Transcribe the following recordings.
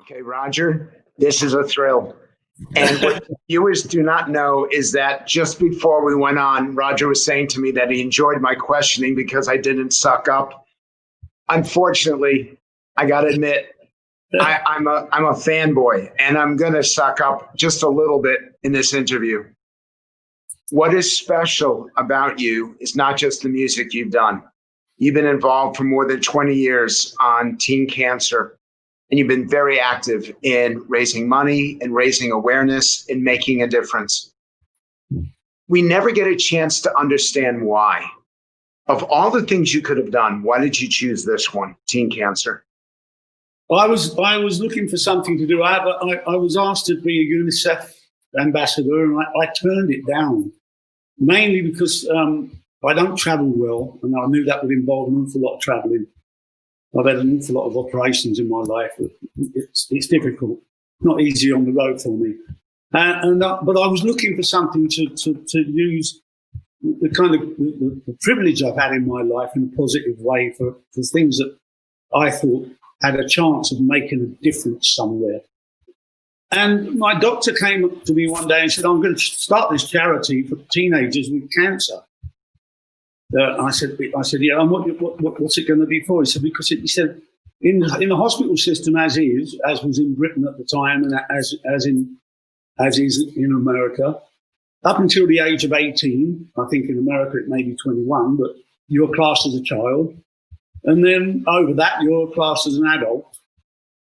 Okay, Roger, this is a thrill. And what viewers do not know is that just before we went on, Roger was saying to me that he enjoyed my questioning because I didn't suck up. Unfortunately, I got to admit, I'm a fanboy, and I'm going to suck up just a little bit in this interview. What is special about you is not just the music you've done. You've been involved for more than 20 years on teen cancer, and you've been very active in raising money and raising awareness and making a difference. We never get a chance to understand why. Of all the things you could have done, why did you choose this one, teen cancer? Well, I was looking for something to do. I was asked to be a UNICEF ambassador, and I turned it down, mainly because I don't travel well, and I knew that would involve an awful lot of traveling. I've had an awful lot of operations in my life. It's difficult, not easy on the road for me. But I was looking for something to use the kind of the privilege I've had in my life in a positive way for things that I thought had a chance of making a difference somewhere. And my doctor came up to me one day and said, I'm going to start this charity for teenagers with cancer. I said, yeah, and what's it going to be for? He said, because he said, in the hospital system as was in Britain at the time, and as is in America, up until the age of 18, I think in America it may be 21, but you're classed as a child. And then over that, you're classed as an adult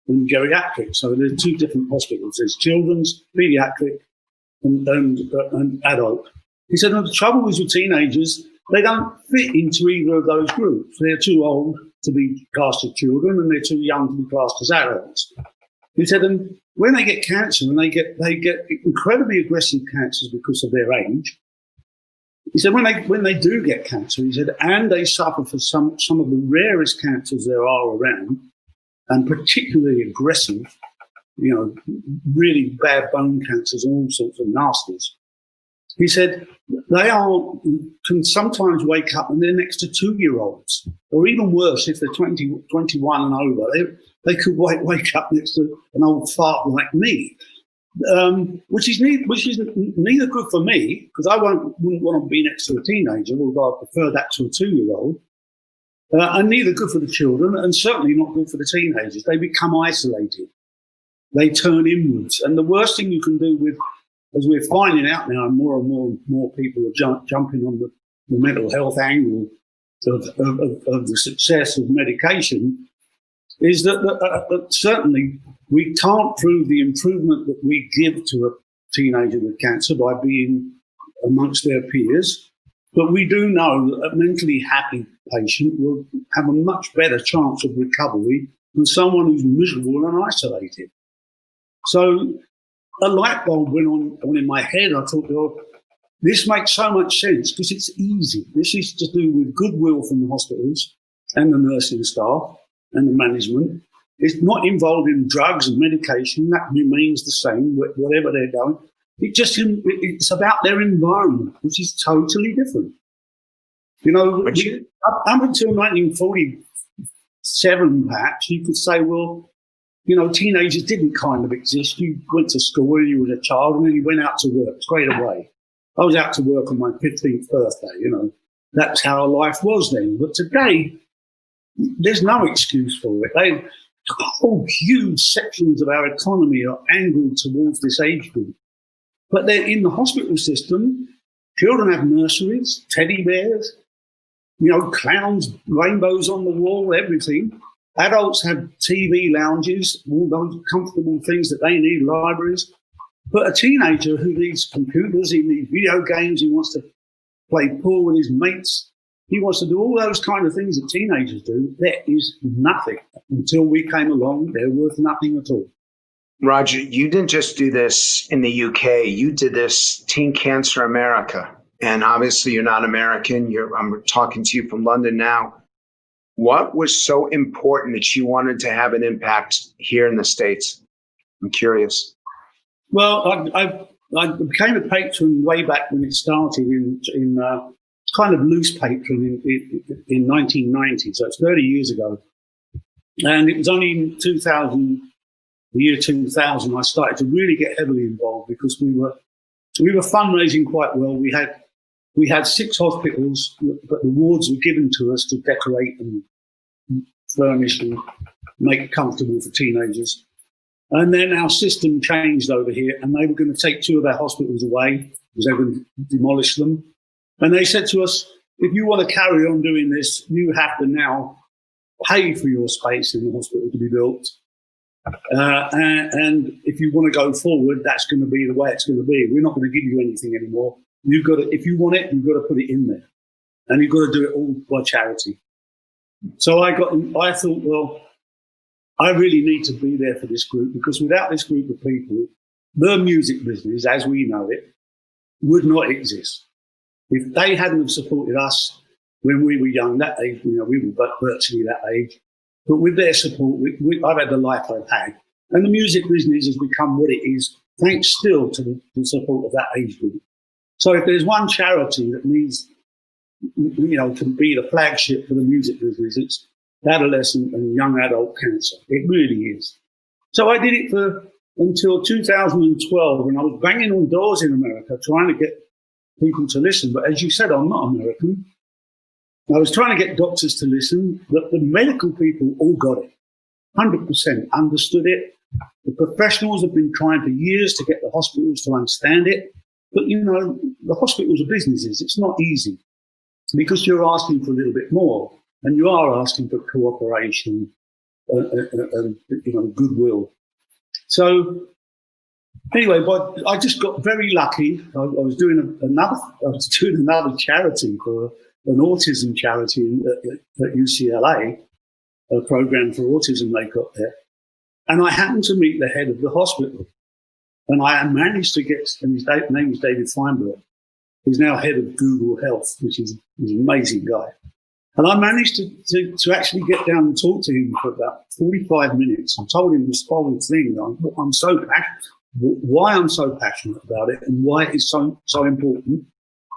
and geriatric. So there's two different hospitals. There's children's, pediatric, and adult. He said, no, the trouble is with teenagers, they don't fit into either of those groups. They're too old to be classed as children, and they're too young to be classed as adults. He said, and when they get cancer, and they get incredibly aggressive cancers because of their age. He said, when they do get cancer, he said, and they suffer for some of the rarest cancers there are around, and particularly aggressive, really bad bone cancers and all sorts of nasties. He said, they can sometimes wake up and they're next to 2-year-olds, or even worse, if they're 20, 21 and over, they could wake up next to an old fart like me, which is neither good for me, because I wouldn't want to be next to a teenager, although I prefer that to a 2-year-old, and neither good for the children, and certainly not good for the teenagers. They become isolated. They turn inwards. And the worst thing you can do with, as we're finding out now, and more people are jumping on the mental health angle of the success of medication, is that certainly we can't prove the improvement that we give to a teenager with cancer by being amongst their peers, but we do know that a mentally happy patient will have a much better chance of recovery than someone who's miserable and isolated. So a light bulb went on in my head. I thought, well, this makes so much sense because it's easy. This is to do with goodwill from the hospitals and the nursing staff and the management. It's not involved in drugs and medication. That remains the same, whatever they're doing. It's about their environment, which is totally different. Up until 1947, perhaps, you could say, well, teenagers didn't kind of exist. You went to school, you were a child, and then you went out to work straight away. I was out to work on my 15th birthday, That's how life was then. But today, there's no excuse for it. Whole huge sections of our economy are angled towards this age group. But they're in the hospital system. Children have nurseries, teddy bears, clowns, rainbows on the wall, everything. Adults have TV lounges, all those comfortable things that they need, libraries. But a teenager who needs computers, he needs video games, he wants to play pool with his mates, he wants to do all those kind of things that teenagers do. There is nothing. Until we came along, they're worth nothing at all. Roger, you didn't just do this in the UK. You did this Teen Cancer America. And obviously you're not American. I'm talking to you from London now. What was so important that you wanted to have an impact here in the States? I'm curious. Well, I became a patron way back when it started in kind of loose patron in 1990. So it's 30 years ago. And it was only in the year 2000, I started to really get heavily involved because we were fundraising quite well. We had 6 hospitals, but the wards were given to us to decorate and furnish and make it comfortable for teenagers. And then our system changed over here, and they were going to take 2 of our hospitals away because they were going to demolish them. And they said to us, if you want to carry on doing this, you have to now pay for your space in the hospital to be built. And if you want to go forward, that's going to be the way it's going to be. We're not going to give you anything anymore. You've got to, if you want it, you've got to put it in there, and you've got to do it all by charity. So I thought, well, I really need to be there for this group, because without this group of people, the music business, as we know it, would not exist. If they hadn't have supported us when we were young, that age, we were virtually that age, but with their support, I've had the life I've had. And the music business has become what it is, thanks still to the support of that age group. So if there's one charity that needs, to be the flagship for the music business, it's adolescent and young adult cancer. It really is. So I did it until 2012, when I was banging on doors in America trying to get people to listen. But as you said, I'm not American. I was trying to get doctors to listen, but the medical people all got it. 100% understood it. The professionals have been trying for years to get the hospitals to understand it. But, the hospitals are businesses. It's not easy because you're asking for a little bit more, and you are asking for cooperation and goodwill. So anyway, but I just got very lucky. I was doing another charity for an autism charity at UCLA, a program for autism they got there. And I happened to meet the head of the hospital. And I managed to get, and his name is David Feinberg. He's now head of Google Health, which is an amazing guy. And I managed to actually get down and talk to him for about 45 minutes. I told him this whole thing. I'm so passionate, why I'm so passionate about it, and why it's so important,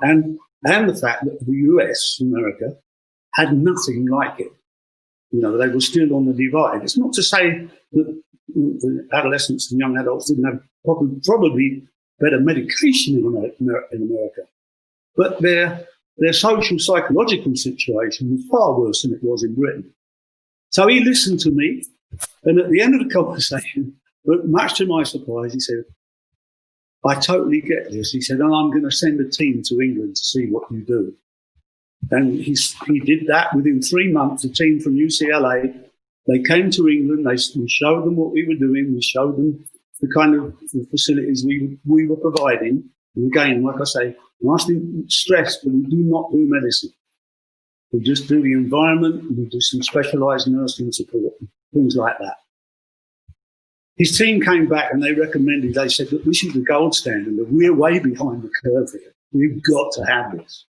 and the fact that the US, America, had nothing like it. They were still on the divide. It's not to say that the adolescents and young adults didn't have probably better medication in America, but their social psychological situation was far worse than it was in Britain. So he listened to me, and at the end of the conversation, but much to my surprise, he said, I totally get this. He said, and I'm going to send a team to England to see what you do. And he did that. Within 3 months, a team from UCLA, they came to England. We showed them what we were doing. We showed them the kind of the facilities we were providing. And again, like I say, I must stress that we do not do medicine. We just do the environment. We do some specialised nursing support, things like that. His team came back and they said, look, this is the gold standard. We're way behind the curve here. We've got to have this.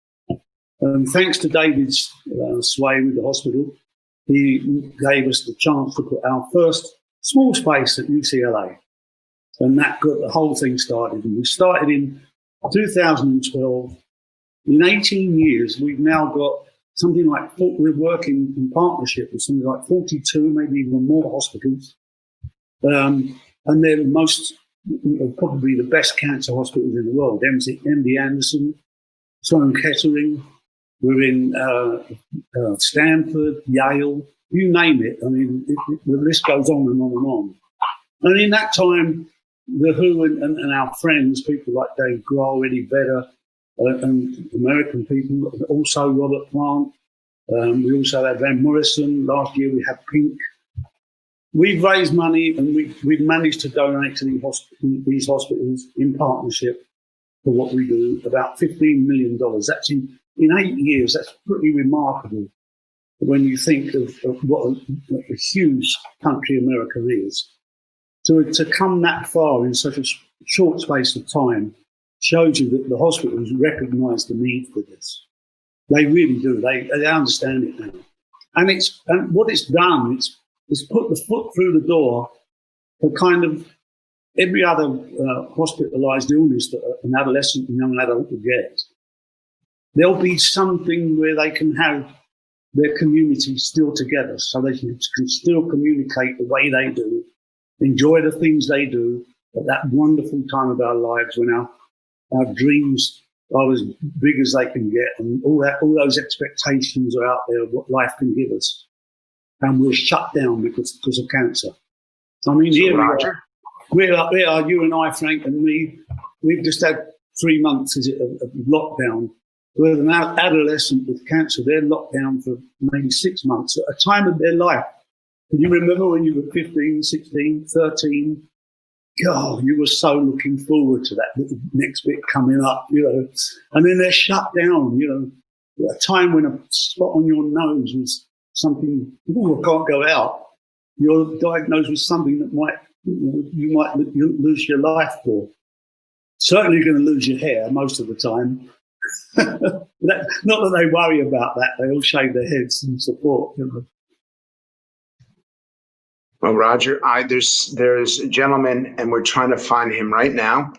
And thanks to David's sway with the hospital, he gave us the chance to put our first small space at UCLA. And that got the whole thing started. And we started in 2012. In 18 years, we've now got something like, we're working in partnership with something like 42, maybe even more hospitals. And they're probably the best cancer hospitals in the world. MD Anderson, Sloan Kettering, we're in Stanford, Yale, you name it. I mean, the list goes on and on and on. And in that time, the WHO and our friends, people like Dave Grohl, Eddie Vedder, and American people, also Robert Plant. We also had Van Morrison. Last year we had Pink. We've raised money and we've managed to donate to these hospitals in partnership for what we do, about $15 million. That's in 8 years. That's pretty remarkable when you think of what a huge country America is. To come that far in such a short space of time shows you that the hospitals recognise the need for this. They really do. They understand it now. And what it's done, it's put the foot through the door for kind of every other hospitalised illness that an adolescent and young adult will get. There'll be something where they can have their community still together so they can still communicate the way they do enjoy the things they do at that wonderful time of our lives when our dreams are as big as they can get, and all those expectations are out there of what life can give us. And we're shut down because of cancer. I mean, So here Roger? we are, you and I, Frank, and me, we've just had 3 months of lockdown. With an adolescent with cancer, they're locked down for maybe 6 months, at a time of their life. Can you remember when you were 15, 16, 13? God, you were so looking forward to that little next bit coming up, and then they're shut down, at a time when a spot on your nose was something, I can't go out. You're diagnosed with something that you might lose your life for. Certainly you're going to lose your hair most of the time. Not that they worry about that. They all shave their heads in support, Well, Roger, there's a gentleman, and we're trying to find him right now,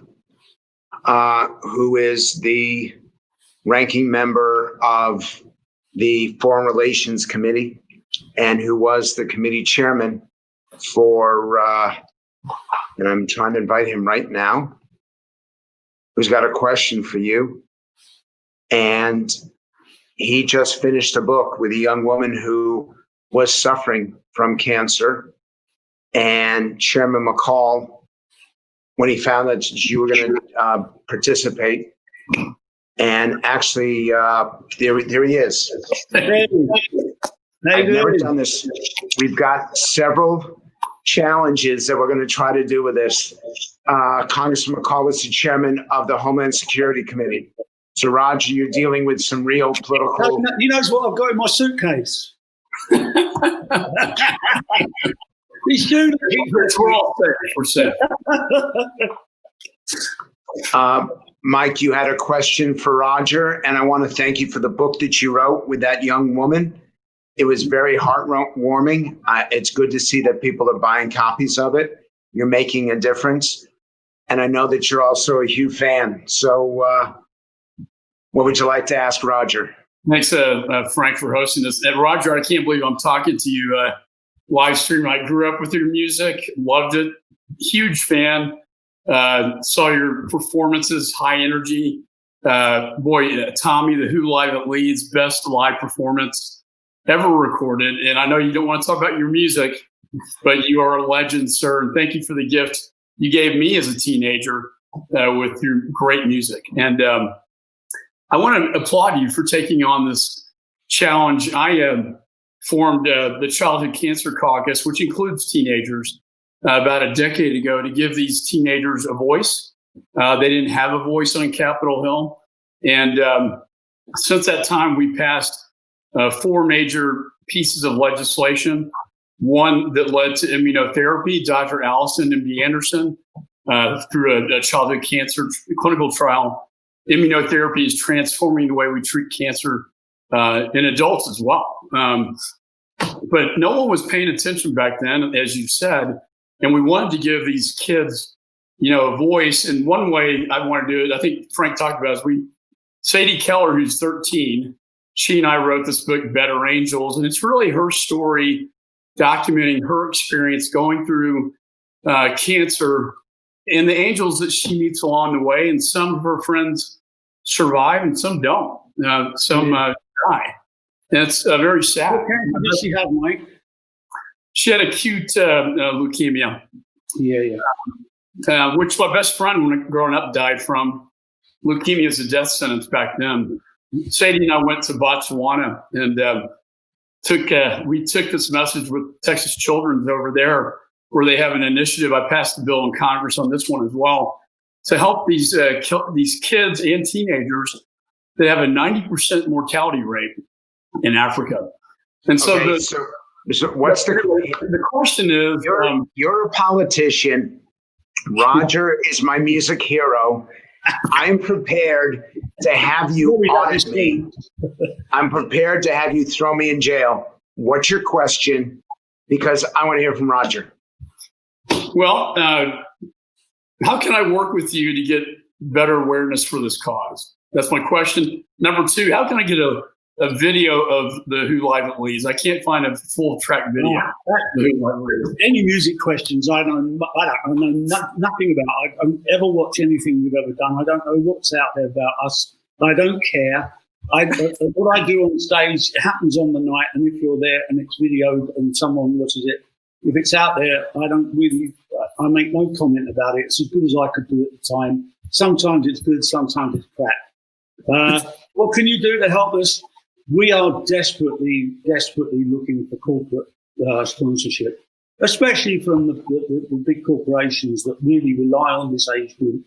who is the ranking member of the Foreign Relations Committee and who was the committee chairman for, and I'm trying to invite him right now, who's got a question for you. And he just finished a book with a young woman who was suffering from cancer. And Chairman McCall, when he found that you were going to participate, and actually, there he is. I've never done this. We've got several challenges that we're going to try to do with this. Congressman McCall was the chairman of the Homeland Security Committee. So, Roger, you're dealing with some real political. He knows what I've got in my suitcase. We're all set. Mike, you had a question for Roger, and I want to thank you for the book that you wrote with that young woman. It was very heartwarming. It's good to see that people are buying copies of it. You're making a difference. And I know that you're also a Hugh fan. So what would you like to ask Roger? Thanks, Frank, for hosting this. And Roger, I can't believe I'm talking to you live stream. I grew up with your music, loved it, huge fan. Saw your performances, high energy. Tommy, the Who Live It Leads, best live performance ever recorded. And I know you don't want to talk about your music, but you are a legend, sir. And thank you for the gift you gave me as a teenager with your great music. And I want to applaud you for taking on this challenge. I formed the Childhood Cancer Caucus, which includes teenagers, about a decade ago to give these teenagers a voice. They didn't have a voice on Capitol Hill. And since that time, we passed 4 major pieces of legislation. One that led to immunotherapy, Dr. Allison M.D. Anderson, through a childhood cancer clinical trial. Immunotherapy is transforming the way we treat cancer in adults as well. But no one was paying attention back then, as you said, and we wanted to give these kids, a voice. And one way I want to do it, I think Frank talked about, is Sadie Keller, who's 13, she and I wrote this book, Better Angels, and it's really her story documenting her experience going through cancer and the angels that she meets along the way. And some of her friends survive and some don't. Some die. And it's very sad. What cancer did she have, Mike? She had acute leukemia. Yeah. Which my best friend, when growing up, died from. Leukemia is a death sentence back then. Sadie and I went to Botswana and we took this message with Texas Children's over there, where they have an initiative. I passed a bill in Congress on this one as well, to help these kids and teenagers that have a 90% mortality rate in Africa. And so, okay, so what's the question is, you're a politician. Roger is my music hero. I'm prepared to have you audit me. I'm prepared to have you throw me in jail. What's your question? Because I want to hear from Roger. Well, how can I work with you to get better awareness for this cause? That's my question. Number 2, how can I get a a video of the Who Live at Lee's. I can't find a full track video. Any music questions, I know nothing about. I don't ever watch anything you've ever done. I don't know what's out there about us. I don't care. What I do on stage happens on the night, and if you're there and it's videoed and someone watches it, if it's out there, I make no comment about it. It's as good as I could do at the time. Sometimes it's good, sometimes it's crap. What can you do to help us? We are desperately looking for corporate sponsorship, especially from the big corporations that really rely on this age group.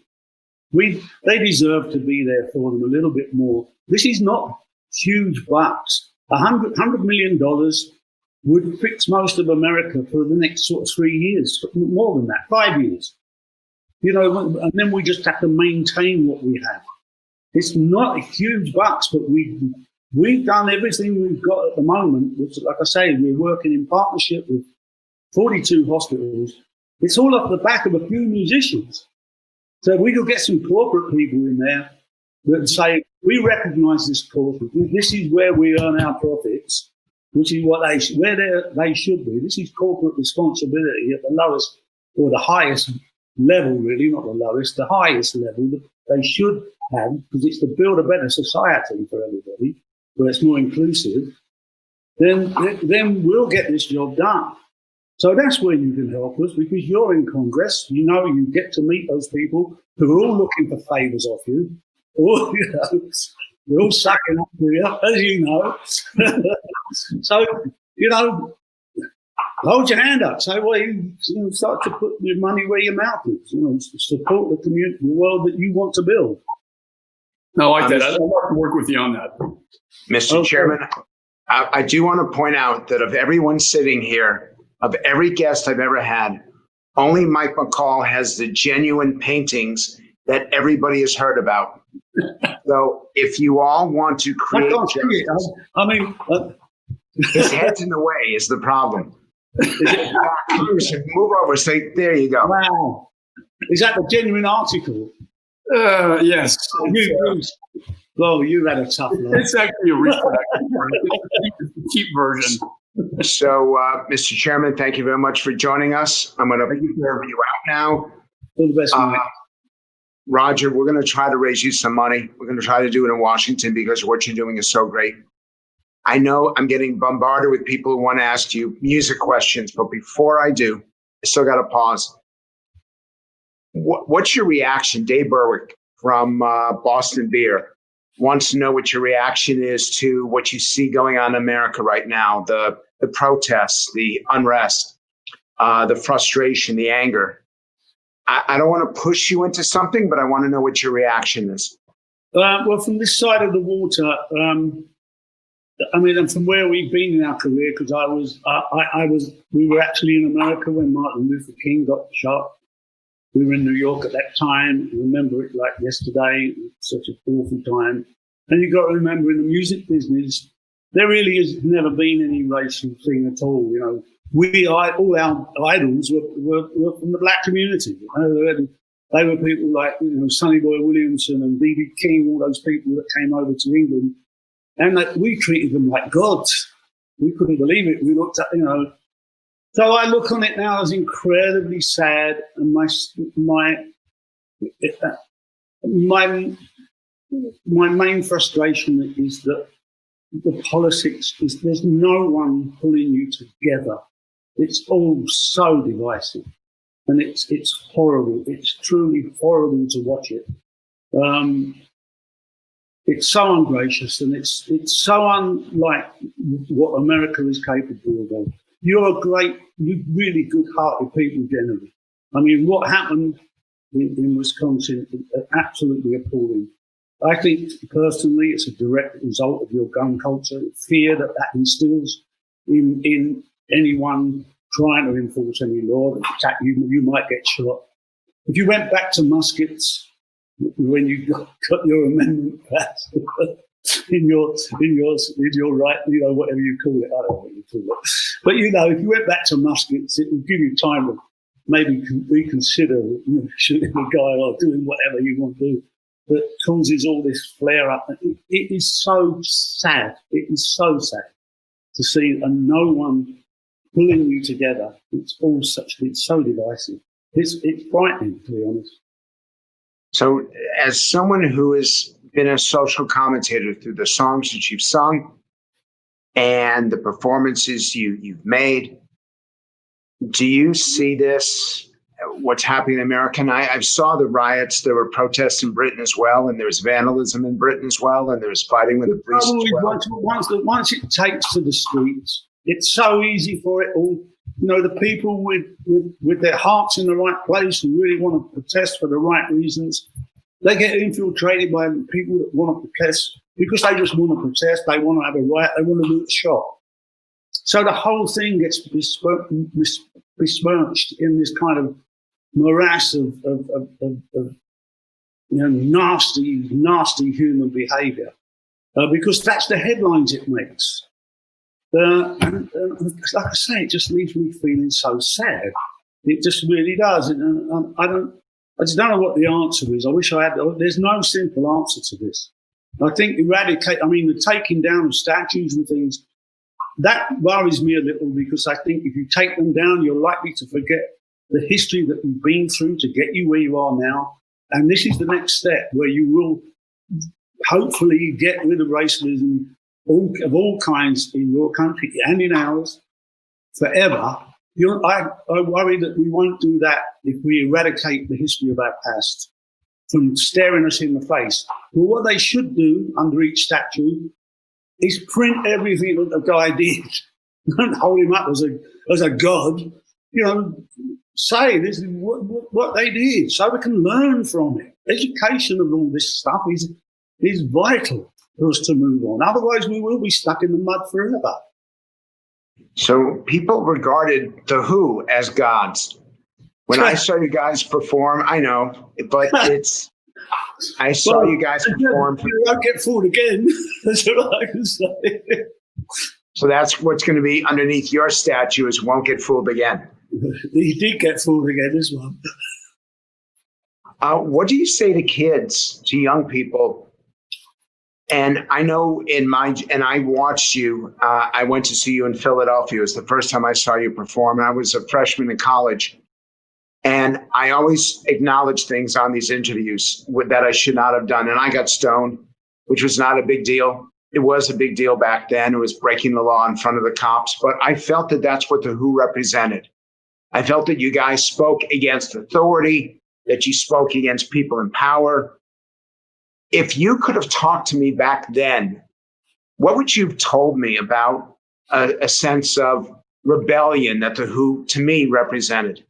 They deserve to be there for them a little bit more. This is not huge bucks. $100 million would fix most of America for the next sort of 3 years, more than that, 5 years. And then we just have to maintain what we have. It's not huge bucks, but we've done everything we've got at the moment, which, like I say, we're working in partnership with 42 hospitals. It's all off the back of a few musicians. So if we could get some corporate people in there that say, we recognize this corporate, this is where we earn our profits, which is where they should be. This is corporate responsibility at the lowest or the highest level, really, not the lowest, the highest level that they should have, because it's to build a better society for everybody, where it's more inclusive. Then we'll get this job done. So that's where you can help us, because you're in Congress. You get to meet those people who are all looking for favors off you. Or, they're all sucking up to you, as you know. So, hold your hand up. Say, well, you start to put your money where your mouth is. Support the community, the world that you want to build. I like that. I'd love to work with you on that. Mr. Chairman, I do want to point out that of everyone sitting here, of every guest I've ever had, only Mike McCall has the genuine paintings that everybody has heard about. So if you all want to create... his head's in the way is the problem. Move over. Say, there you go. Wow. Is that the genuine article? Yes. Well, you had a tough life. It's actually a cheap version. So, Mr. Chairman, thank you very much for joining us. I'm going to move you out now. All the best, mate. Roger, we're going to try to raise you some money. We're going to try to do it in Washington because what you're doing is so great. I know I'm getting bombarded with people who want to ask you music questions, but before I do, I still got to pause. What's your reaction? Dave Berwick from Boston Beer wants to know what your reaction is to what you see going on in America right now, the protests, the unrest, the frustration, the anger. I don't want to push you into something, but I want to know what your reaction is. Well, from this side of the water, and from where we've been in our career, because we were actually in America when Martin Luther King got shot. We were in New York at that time. I remember it like yesterday. It's such an awful time. And you've got to remember, in the music business, there really has never been any racial thing at all. All our idols were from the black community. They were people like Sonny Boy Williamson and B.B. King, all those people that came over to England, and we treated them like gods. We couldn't believe it. We looked at So I look on it now as incredibly sad, and my main frustration is that the politics is there's no one pulling you together. It's all so divisive, and it's horrible. It's truly horrible to watch it. It's so ungracious, and it's so unlike what America is capable of. You're really good-hearted people generally. I mean, what happened in Wisconsin is absolutely appalling. I think, personally, it's a direct result of your gun culture, the fear that instills in anyone trying to enforce any law that attack you. You might get shot. If you went back to muskets when you got your amendment passed, in your right, whatever you call it, I don't know what you call it. But if you went back to muskets, it would give you time to maybe reconsider shooting a guy or doing whatever you want to do. that causes all this flare up. It is so sad. It is so sad to see and no one pulling you together. It's so divisive. It's frightening, to be honest. So as someone who has been a social commentator through the songs that you've sung and the performances you've made, do you see this, what's happening in America? And I saw the riots. There were protests in Britain as well, and there's vandalism in Britain as well, and there's fighting with the police as well. Once it takes to the streets, it's so easy for it all. You know, the people with their hearts in the right place who really want to protest for the right reasons, they get infiltrated by people that want to protest because they just want to protest. They want to have a riot. They want to loot a shop. So the whole thing gets besmirched in this kind of morass of nasty human behaviour because that's the headlines it makes. And like I say, it just leaves me feeling so sad. It just really does. And I just don't know what the answer is. I wish I had. There's no simple answer to this. I think the taking down of statues and things, that worries me a little because I think if you take them down, you're likely to forget the history that you've been through to get you where you are now. And this is the next step where you will hopefully get rid of racism of all kinds in your country and in ours forever. I worry that we won't do that if we eradicate the history of our past from staring us in the face. Well, what they should do under each statue is print everything that the guy did. Don't hold him up as a god. You know, say this is what they did, so we can learn from it. Education of all this stuff is vital for us to move on. Otherwise, we will be stuck in the mud forever. So people regarded the Who as gods. When I saw you guys perform, I know, but I saw you guys perform. You won't get fooled again. That's what I can say. So that's what's going to be underneath your statue is won't get fooled again. He did get fooled again, this one. What do you say to kids, to young people? And I know and I watched you, I went to see you in Philadelphia. It was the first time I saw you perform. And I was a freshman in college. And I always acknowledge things on these interviews that I should not have done. And I got stoned, which was not a big deal. It was a big deal back then. It was breaking the law in front of the cops. But I felt that that's what the Who represented. I felt that you guys spoke against authority, that you spoke against people in power. If you could have talked to me back then, what would you have told me about a sense of rebellion that the Who, to me, represented?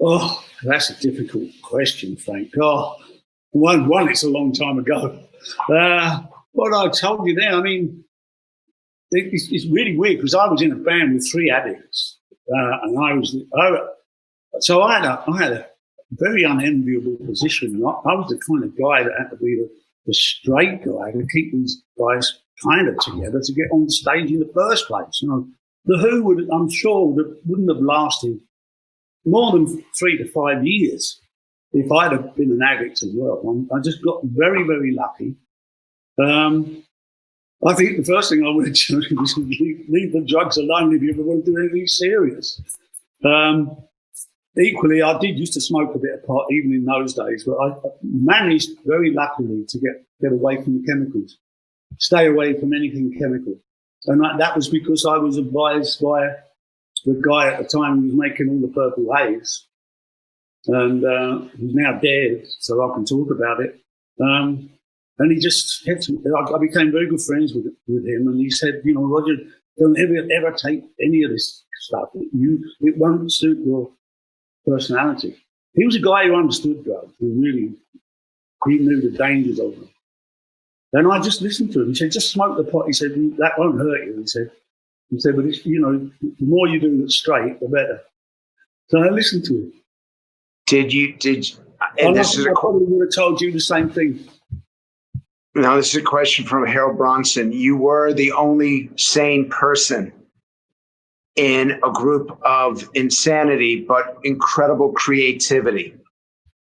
Oh, that's a difficult question, Frank. Oh, one, it's a long time ago. What I told you there, I mean, it's really weird because I was in a band with 3 addicts, and so I had a very unenviable position. I was the kind of guy that had to be the straight guy to keep these guys kind of together to get on the stage in the first place. You know, the Who I'm sure wouldn't have lasted more than 3 to 5 years if I'd have been an addict as well. I just got very, very lucky. I think the first thing I would have done was leave the drugs alone if you ever want to do anything serious. Equally, I did used to smoke a bit of pot even in those days, but I managed very luckily to get away from the chemicals, stay away from anything chemical. And that was because I was advised by the guy at the time who was making all the purple haze, and he's now dead, so I can talk about it. And he just said to me, I became very good friends with him, and he said, you know, Roger, don't ever take any of this stuff. It won't suit your personality. He was a guy who understood drugs, he knew the dangers of them. And I just listened to him. He said, just smoke the pot. He said, that won't hurt you. He said, but it's, you know, the more you do it straight, the better. So I listened to him. And I probably would have told you the same thing. Now, this is a question from Harold Bronson. You were the only sane person in a group of insanity, but incredible creativity.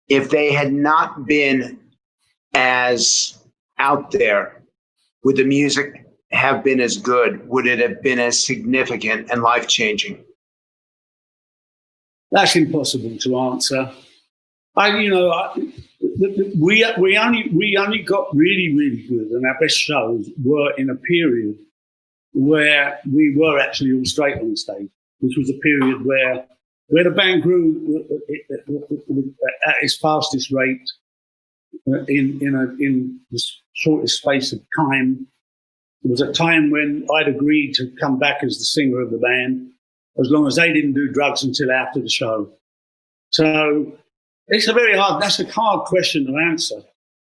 if they had not been as out there, would the music have been as good? Would it have been as significant and life-changing? That's impossible to answer. We only got really, really good, and our best shows were in a period where we were actually all straight on stage, which was a period where the band grew at its fastest rate in the shortest space of time. It was a time when I'd agreed to come back as the singer of the band, as long as they didn't do drugs until after the show. So that's a hard question to answer.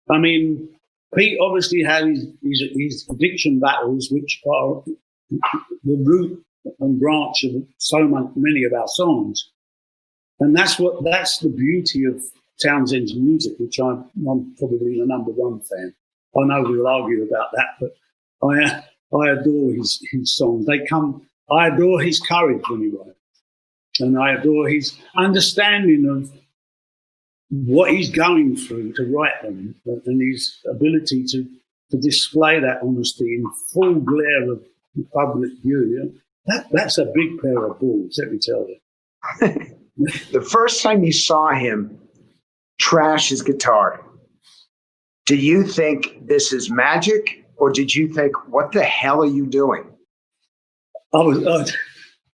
I mean, Pete obviously had his addiction battles, which are the root and branch of many of our songs. And that's the beauty of Townsend's music, which I'm probably the number one fan. I know we'll argue about that, but I adore his songs. I adore his courage when he writes, and I adore his understanding of what he's going through to write them, and his ability to display that honesty in full glare of public view. That's a big pair of balls, let me tell you. The first time you saw him trash his guitar, do you think this is magic, or did you think, what the hell are you doing? I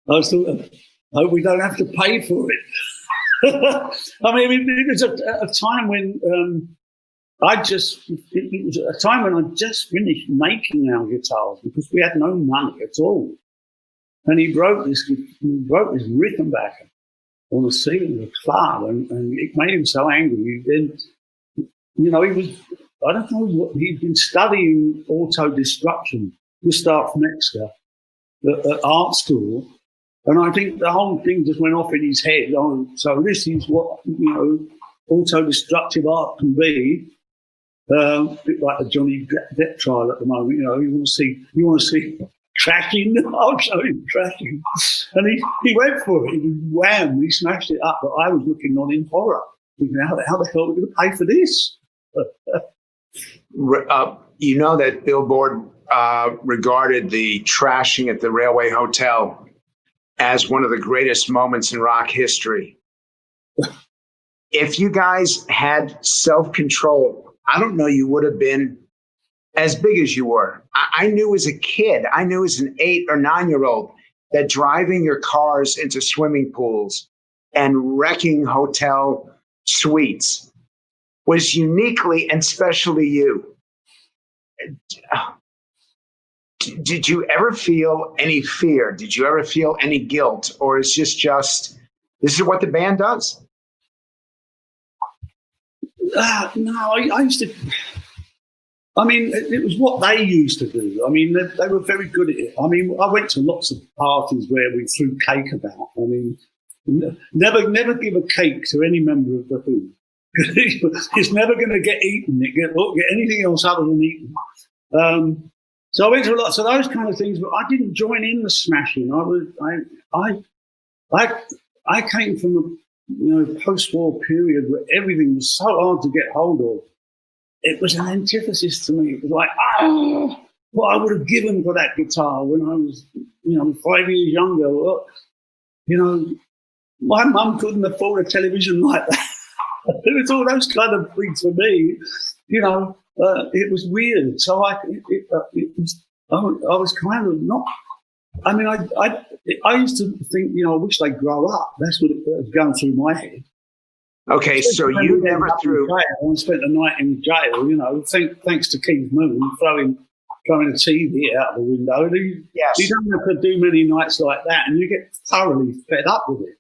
was thinking, I hope we don't have to pay for it. I mean, it was a time when it was a time when I just finished making our guitars because we had no money at all. And he wrote this Rickenbacker on the ceiling of the club, and it made him so angry. Then, he was, I don't know what, he'd been studying auto-destruction, Gustav Metzger, at art school. And I think the whole thing just went off in his head. So this is what, auto-destructive art can be. A bit like the Johnny Depp trial at the moment. You want to see trashing? I'll show him trashing. And he went for it. Wham! He smashed it up. But I was looking on in horror. Thinking, how the hell are we going to pay for this? You know that Billboard regarded the trashing at the Railway Hotel as one of the greatest moments in rock history. If you guys had self-control, I don't know, you would have been as big as you were. I knew as a kid, I knew as an 8 or 9-year-old that driving your cars into swimming pools and wrecking hotel suites was uniquely and specially you. Did you ever feel any fear? Did you ever feel any guilt? Or is this just, this is what the band does? No, I used to, it was what they used to do. I mean, they were very good at it. I mean, I went to lots of parties where we threw cake about. I mean, never give a cake to any member of the Who. It's never going to get eaten. It get anything else other than eaten. So I went to lots of those kind of things, but I didn't join in the smashing. I came from a post-war period where everything was so hard to get hold of. It was an antithesis to me. It was like, what I would have given for that guitar when I was, 5 years younger. My mum couldn't afford a television like that. It was all those kind of things for me. It was weird. So I was kind of not. I mean, I used to think, I wish they'd grow up. That's what it was going through my head. Okay, so you never threw. I spent a night in jail. Thanks to Keith Moon throwing a TV out the window. Yes. You don't have to do many nights like that, and you get thoroughly fed up with it.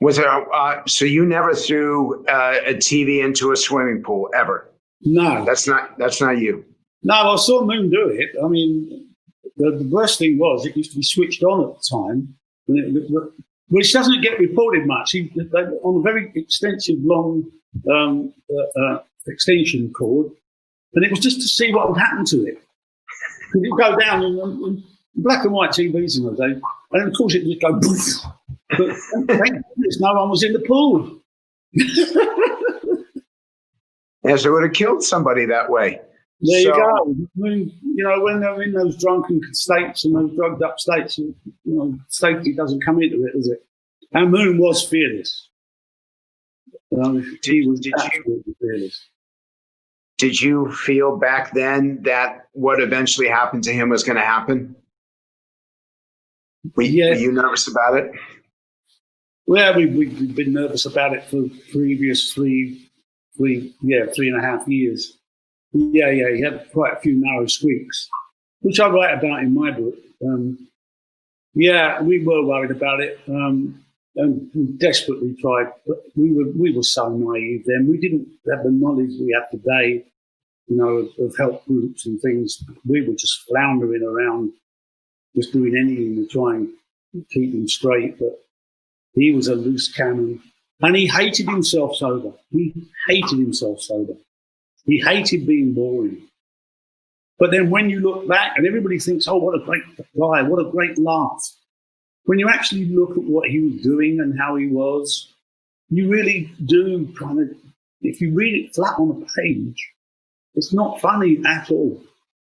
Was there? So you never threw a TV into a swimming pool ever? No, that's not you. No, I saw Moon do it. I mean, the worst thing was it used to be switched on at the time, which doesn't get reported much. On a very extensive, long extension cord, and it was just to see what would happen to it. Because you go down in black and white TVs in those days, and of course it just go. But thank goodness no one was in the pool. Yes, it would have killed somebody that way. There you go. When they're in those drunken states and those drugged up states, safety doesn't come into it, does it? And Moon was fearless. He was absolutely fearless. Did you feel back then that what eventually happened to him was going to happen? Were you nervous about it? Well, we've been nervous about it for previous 3.5 years. Yeah, he had quite a few narrow squeaks, which I write about in my book. We were worried about it, and we desperately tried, but we were so naive then. We didn't have the knowledge we have today, of help groups and things. We were just floundering around, just doing anything to try and keep him straight. But he was a loose cannon, and he hated himself sober. He hated being boring. But then when you look back, and everybody thinks, oh, what a great guy, what a great laugh. When you actually look at what he was doing and how he was, you really do kind of, if you read it flat on a page, it's not funny at all.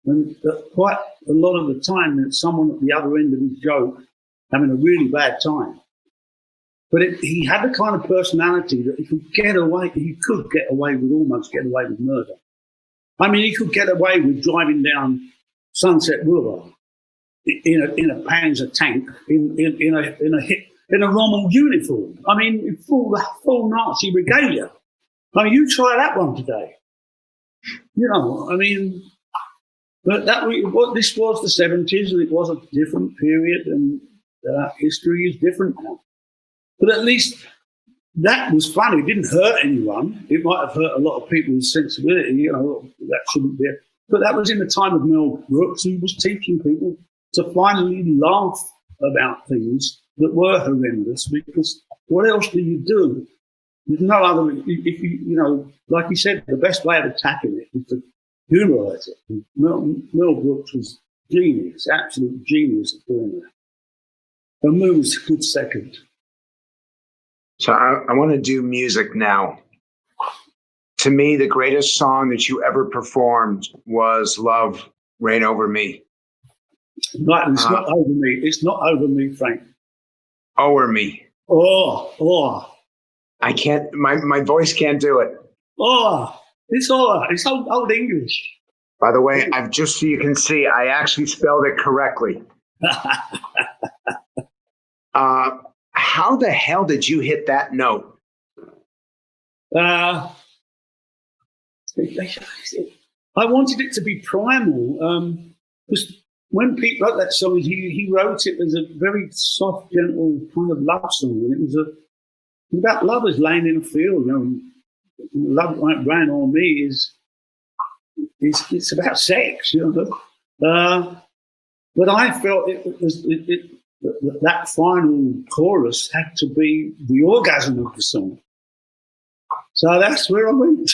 And quite a lot of the time, there's someone at the other end of his joke having a really bad time. But he had the kind of personality that he could almost get away with murder. I mean, he could get away with driving down Sunset Boulevard in a Panzer tank in a Rommel uniform. I mean, full Nazi regalia. I mean, you try that one today. But this was the 70s, and it was a different period, and history is different now. But at least that was fun. It didn't hurt anyone. It might have hurt a lot of people's sensibility, that shouldn't be. But that was in the time of Mel Brooks, who was teaching people to finally laugh about things that were horrendous, because what else do you do? There's no other, if you, like he said, the best way of attacking it is to humorize it. Mel Brooks was genius, absolute genius at doing that. And Moon was a good second. So I want to do music now. To me, the greatest song that you ever performed was Love, Reign Over Me. Right, it's not over me. It's not over me, Frank. Over me. Oh. I can't, my voice can't do it. Oh, it's all right. It's old English. By the way, just so you can see, I actually spelled it correctly. How the hell did you hit that note? I wanted it to be primal, because when Pete wrote that song, he wrote it as a very soft, gentle kind of love song, and it was about lovers laying in a field. Love like Rain on Me it's about sex, But I felt that final chorus had to be the orgasm of the song. So that's where I went.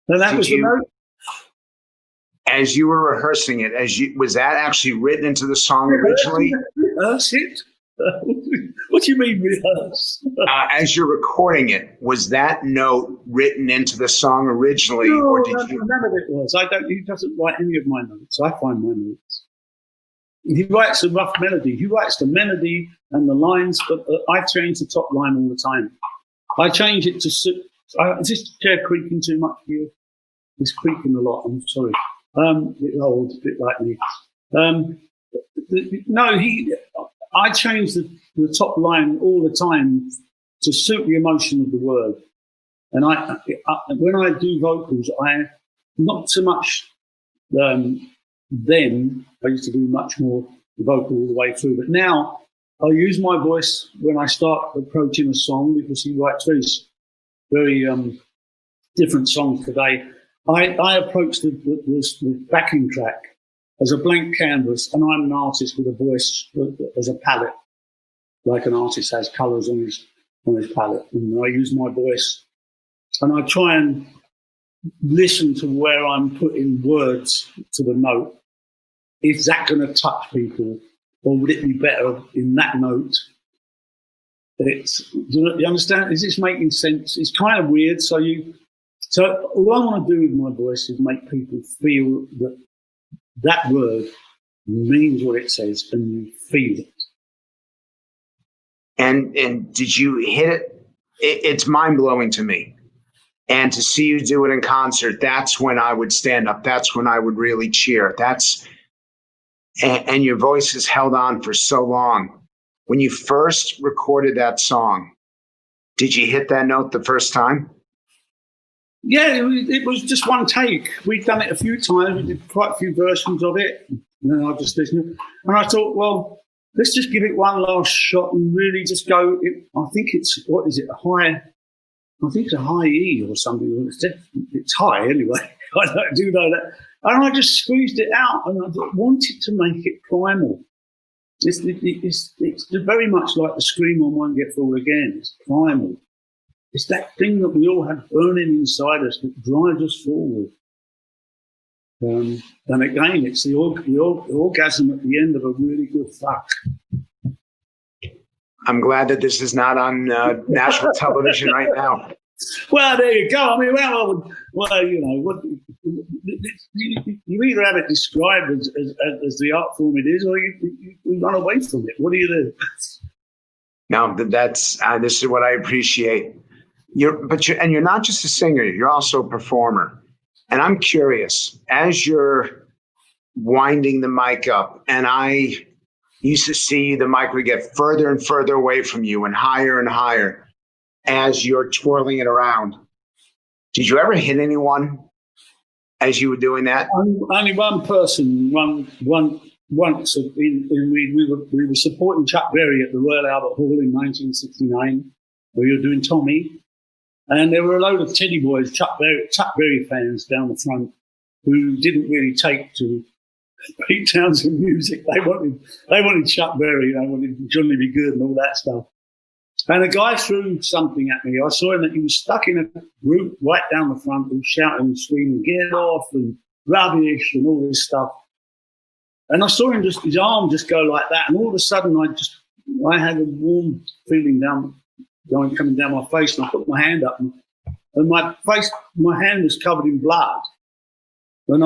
And that was the note. As you were rehearsing it, was that actually written into the song originally? Rehearse it? What do you mean rehearse? As you're recording it, was that note written into the song originally, no, or did you? None of it was. He doesn't write any of my notes. I find my notes. He writes a rough melody. He writes the melody and the lines, but I change the top line all the time. I change it to suit. Is this chair creaking too much for you? It's creaking a lot. I'm sorry. It's old, a bit like me. I change the top line all the time to suit the emotion of the word. And when I do vocals, I not so much then. I used to do much more vocal all the way through, but now I use my voice when I start approaching a song, because he writes very different songs today. I approach the backing track as a blank canvas, and I'm an artist with a voice as a palette, like an artist has colours on his palette. And I use my voice, and I try and listen to where I'm putting words to the note. Is that going to touch people, or would it be better in that note you understand? Is this making sense? It's kind of weird. So all I want to do with my voice is make people feel that word means what it says, and you feel it. And did you hit it? It's mind blowing to me. And to see you do it in concert, that's when I would stand up. That's when I would really cheer. And your voice has held on for so long. When you first recorded that song, did you hit that note the first time? Yeah, it was just one take. We'd done it a few times. We did quite a few versions of it. And then I just listened. And I thought, well, let's just give it one last shot and really just go. I think it's, what is it, I think it's a high E or something. It's high anyway. I do know that. And I just squeezed it out, and I wanted to make it primal. It's very much like the scream on Won't Get Fooled Again. It's primal. It's that thing that we all have burning inside us that drives us forward. And again, it's the orgasm at the end of a really good fuck. I'm glad that this is not on national television right now. Well, there you go. I mean, you either have it described as the art form it is, or you run away from it. What do you do? No, this is what I appreciate. You're not just a singer; you're also a performer. And I'm curious, as you're winding the mic up, and I used to see the mic would get further and further away from you and higher as you're twirling it around. Did you ever hit anyone as you were doing that? Only one person. Once we were supporting Chuck Berry at the Royal Albert Hall in 1969. We were doing Tommy, and there were a load of Teddy Boys, Chuck Berry fans down the front who didn't really take to Pete Townsend music. They wanted Chuck Berry, they wanted Johnny B. Good and all that stuff. And a guy threw something at me. I saw him that he was stuck in a group right down the front, all shouting and screaming, "Get off," and rubbish and all this stuff. And I saw him his arm just go like that. And all of a sudden I had a warm feeling coming down my face, and I put my hand up, and my hand was covered in blood. And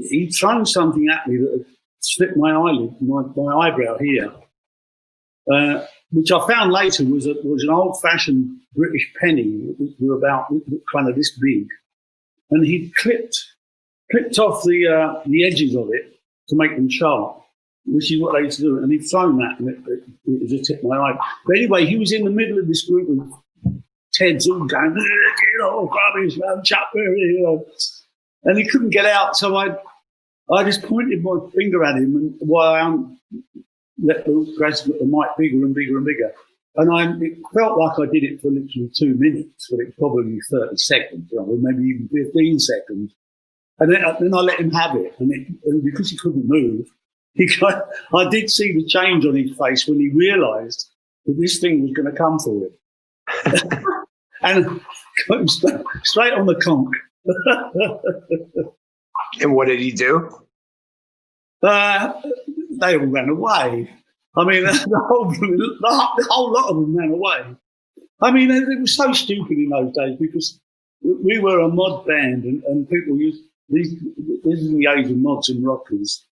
he'd thrown something at me that had slipped my eyelid, my eyebrow here, which I found later was an old-fashioned British penny. It was about kind of this big, and he'd clipped off the edges of it to make them sharp, which is what they used to do. And he'd thrown that, and it just hit my eye. But anyway, he was in the middle of this group of Teds all going, "Get off, rubbish, man, Chuck Berry," and he couldn't get out. So I just pointed my finger at him, and while I let the mic bigger and bigger and bigger. And it felt like I did it for literally 2 minutes, but it was probably 30 seconds, or maybe even 15 seconds. And then I let him have it. And because he couldn't move, I did see the change on his face when he realised that this thing was going to come for him. And got him straight on the conch. And what did he do? They all ran away. I mean, the whole lot of them ran away. I mean, it was so stupid in those days because we were a mod band, and people used this is the age of mods and rockers,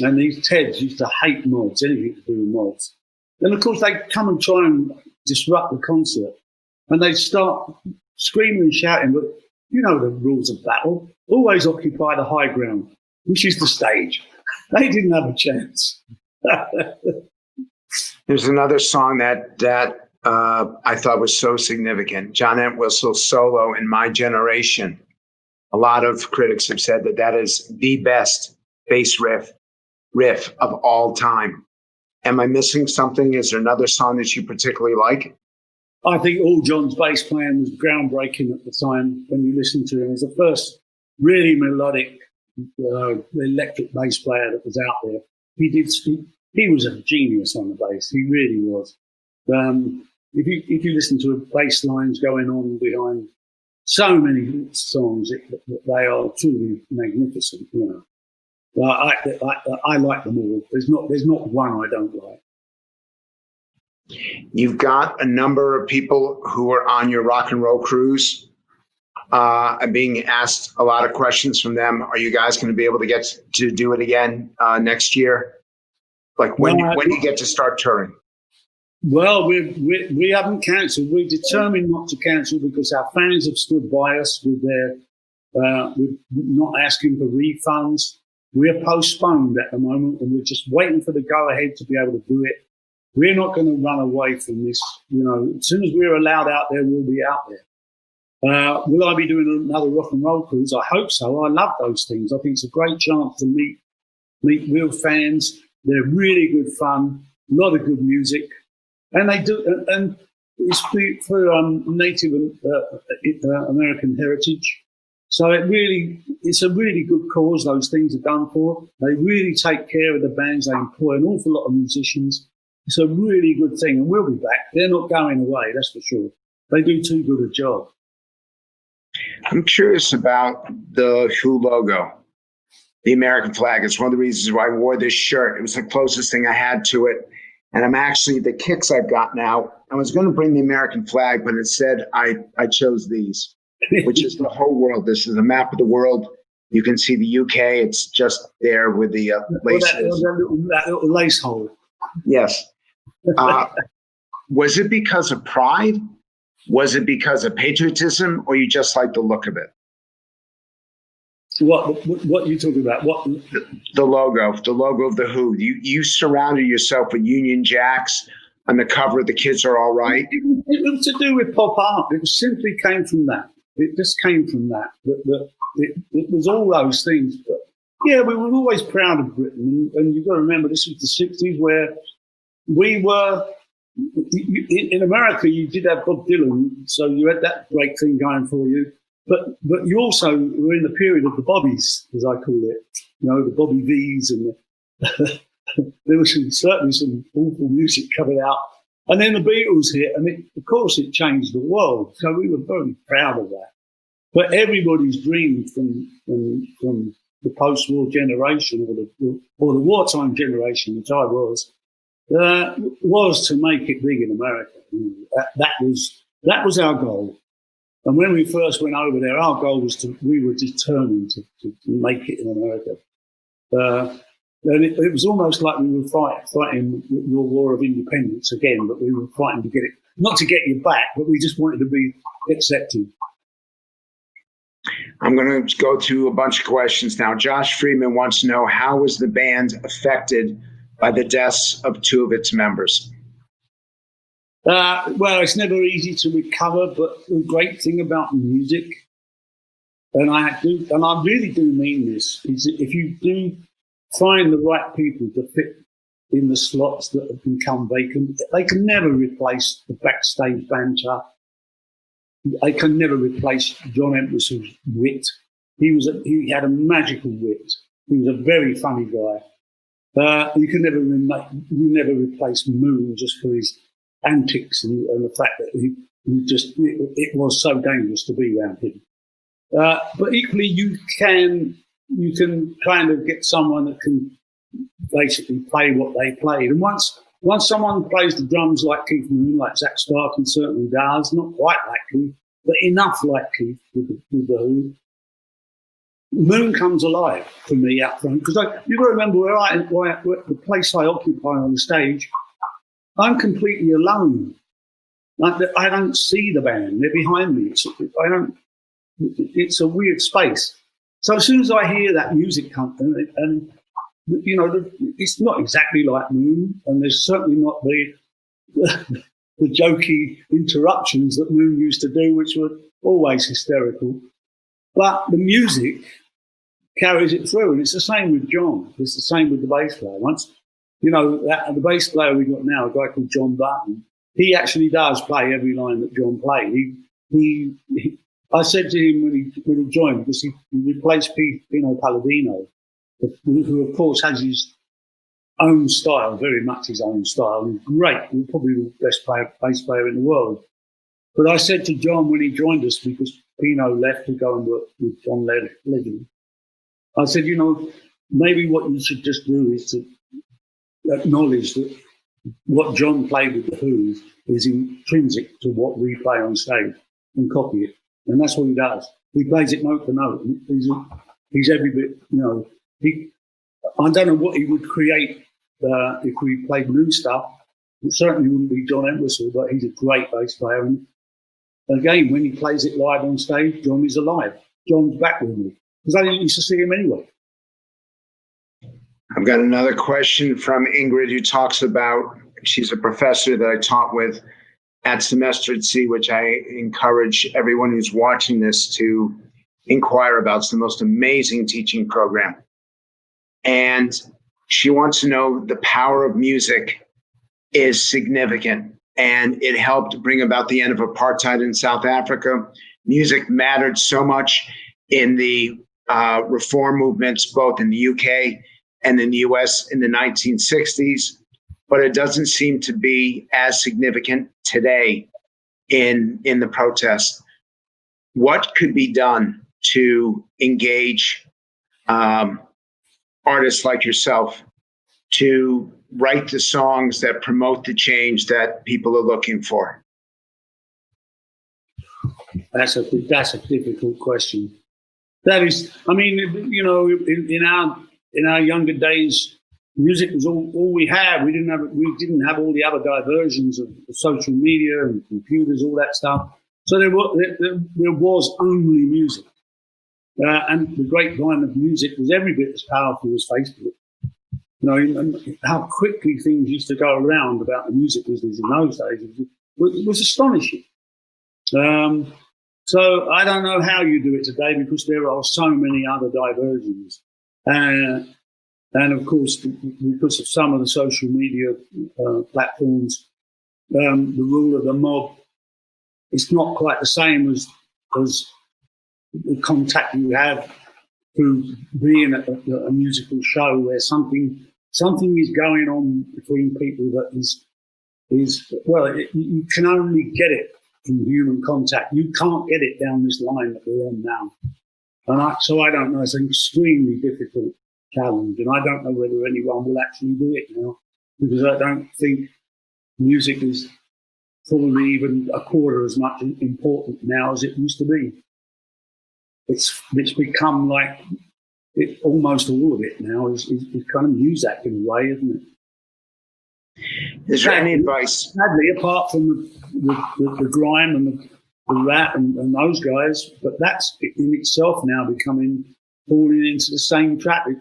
and these Teds used to hate mods, anything to do with mods. Then of course they'd come and try and disrupt the concert, and they'd start screaming and shouting. But you know the rules of battle: always occupy the high ground, which is the stage. They didn't have a chance. There's another song that I thought was so significant. John Entwistle's solo in My Generation. A lot of critics have said that is the best bass riff of all time. Am I missing something? Is there another song that you particularly like? I think all John's bass playing was groundbreaking at the time when you listen to him. He was the first really melodic electric bass player that was out there. He was a genius on the bass. He really was. If you listen to bass lines going on behind so many songs, they are truly magnificent. You know, I like them all. There's not one I don't like. You've got a number of people who are on your rock and roll cruise. I'm being asked a lot of questions from them. Are you guys going to be able to get to do it again next year? Like when you get to start touring? Well, we haven't cancelled. We're determined not to cancel because our fans have stood by us with not asking for refunds. We're postponed at the moment, and we're just waiting for the go-ahead to be able to do it. We're not going to run away from this. As soon as we're allowed out there, we'll be out there. Will I be doing another rock and roll cruise? I hope so. I love those things. I think it's a great chance to meet real fans. They're really good fun, a lot of good music. And they do, and it's for Native American heritage. So it's a really good cause. Those things are done for. They really take care of the bands. They employ an awful lot of musicians. It's a really good thing, and we'll be back. They're not going away, that's for sure. They do too good a job. I'm curious about the Who logo, the American flag. It's one of the reasons why I wore this shirt. It was the closest thing I had to it. And I'm actually, the kicks I've got now, I was going to bring the American flag, but instead I chose these, which is the whole world. This is a map of the world. You can see the UK. It's just there with the laces. That little lace hole. Yes. Was it because of pride? Was it because of patriotism, or you just like the look of it? What are you talking about? What the logo of the Who? You surrounded yourself with Union Jacks on the cover of The Kids Are All Right. It was to do with pop art. It simply came from that. It just came from that. It was all those things. But yeah, we were always proud of Britain, and you've got to remember this was the 60s where we were. In America, you did have Bob Dylan, so you had that great thing going for you. But you also were in the period of the Bobbies, as I call it, the Bobby V's, and there was certainly some awful music coming out. And then the Beatles hit, and of course it changed the world. So we were very proud of that. But everybody's dream from the post-war generation or the wartime generation, which I was to make it big in America. That was our goal. And when we first went over there, our goal was we were determined to make it in America. And it was almost like we were fighting your war of independence again, but we were fighting to get it, not to get you back, but we just wanted to be accepted. I'm going to go to a bunch of questions now. Josh Friedman wants to know, how was the band affected by the deaths of two of its members? Well, it's never easy to recover, but the great thing about music, and I really do mean this, is that if you do find the right people to fit in the slots that have become vacant, they can never replace the backstage banter. They can never replace John Entwistle's wit. He had a magical wit. He was a very funny guy. You can never replace Moon just for his antics and the fact that it was so dangerous to be around him. But equally, you can kind of get someone that can basically play what they played. And once someone plays the drums like Keith Moon, like Zach Starkey certainly does, not quite like Keith, but enough like Keith with the Who, Moon comes alive for me up front. Because you've got to remember the place I occupy on the stage, I'm completely alone. I don't see the band; they're behind me. It's a weird space. So as soon as I hear that music come, and it's not exactly like Moon, and there's certainly not the jokey interruptions that Moon used to do, which were always hysterical. But the music carries it through, and it's the same with John. It's the same with the bass player. The bass player we got now, a guy called John Button, he actually does play every line that John played. I said to him when he joined, because he replaced Pino Palladino, who of course has his own style, very much his own style. He's great. He's probably the best bass player in the world. But I said to John when he joined us, because Pino left to go and work with John Legend, I said, maybe what you should just do is to acknowledge that what John played with the Who is intrinsic to what we play on stage and copy it. And that's what he does. He plays it note for note. He's every bit, I don't know what he would create if we played new stuff. It certainly wouldn't be John Entwistle, but he's a great bass player. And again, when he plays it live on stage, John is alive. John's back with me. Because I didn't used to see him anyway. I've got another question from Ingrid, who talks about, she's a professor that I taught with at Semester at Sea, which I encourage everyone who's watching this to inquire about. It's the most amazing teaching program. And she wants to know the power of music is significant, and it helped bring about the end of apartheid in South Africa. Music mattered so much in the reform movements, both in the UK and in the US in the 1960s, but it doesn't seem to be as significant today in the protests. What could be done to engage artists like yourself to write the songs that promote the change that people are looking for? That's a difficult question. That is, I mean, in our younger days, music was all we had. We didn't have all the other diversions of social media and computers, all that stuff. So there was only music, and the grapevine of music was every bit as powerful as Facebook. And how quickly things used to go around about the music business in those days was astonishing. So I don't know how you do it today, because there are so many other diversions. And of course, because of some of the social media platforms, the rule of the mob, it's not quite the same as the contact you have through being at a musical show where something is going on between people that is you can only get it from human contact. You can't get it down this line that we're on now. So I don't know. It's an extremely difficult challenge, and I don't know whether anyone will actually do it now, because I don't think music is probably even a quarter as much important now as it used to be. It's become like almost all of it now is kind of music in a way, isn't it? Is there any advice? Sadly, apart from the grime and the rap and those guys, but that's in itself now falling into the same trap. It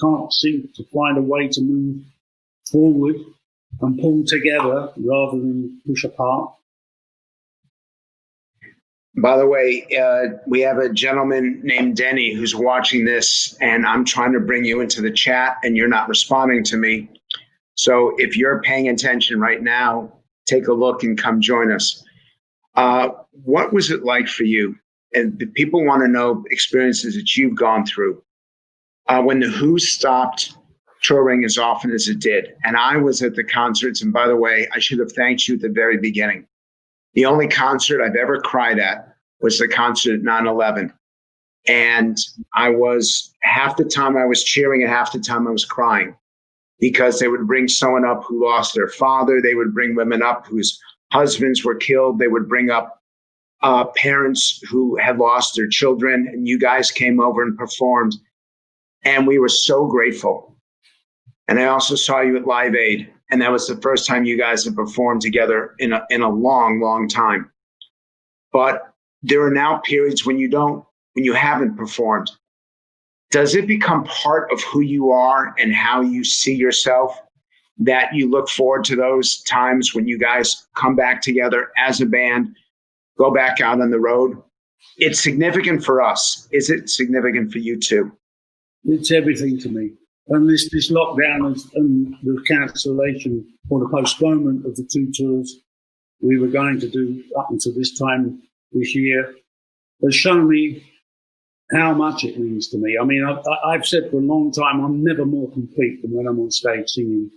can't seem to find a way to move forward and pull together rather than push apart. By the way, we have a gentleman named Denny who's watching this, and I'm trying to bring you into the chat and you're not responding to me. So if you're paying attention right now, take a look and come join us. What was it like for you? And people want to know experiences that you've gone through when the Who stopped touring as often as it did. And I was at the concerts. And by the way, I should have thanked you at the very beginning. The only concert I've ever cried at was the concert at 9/11. And I was, half the time I was cheering and half the time I was crying, because they would bring someone up who lost their father. They would bring women up whose husbands were killed. They would bring up parents who had lost their children, and you guys came over and performed. And we were so grateful. And I also saw you at Live Aid, and that was the first time you guys had performed together in a long, long time. But there are now periods when you haven't performed. Does it become part of who you are and how you see yourself that you look forward to those times when you guys come back together as a band, go back out on the road? It's significant for us. Is it significant for you too? It's everything to me. And this lockdown and the cancellation or the postponement of the 2 tours we were going to do up until this time this year has shown me how much it means to me. I mean, I've said for a long time, I'm never more complete than when I'm on stage singing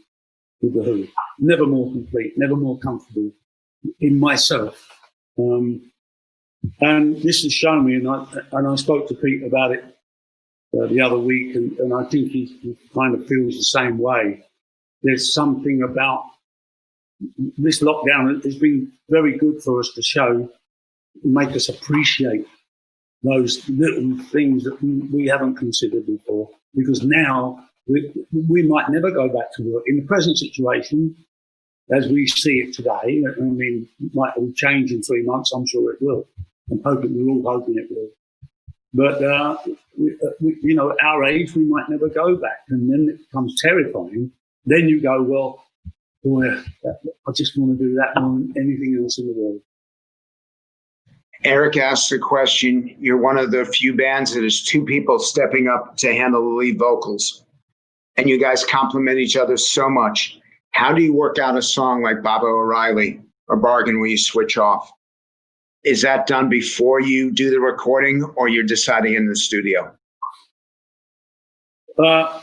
with the Who. Never more complete, never more comfortable in myself. And this has shown me, and I spoke to Pete about it the other week, and I think he kind of feels the same way. There's something about this lockdown has been very good for us to make us appreciate those little things that we haven't considered before. Because now we might never go back to work. In the present situation, as we see it today, I mean, it might all change in 3 months. I'm sure it will. We're all hoping it will. But, our age, we might never go back. And then it becomes terrifying. Then you go, well, boy, I just want to do that more than anything else in the world. Eric asked a question. You're one of the few bands that has two people stepping up to handle the lead vocals. And you guys complement each other so much. How do you work out a song like Baba O'Reilly or Bargain where you switch off? Is that done before you do the recording, or you're deciding in the studio? Barbara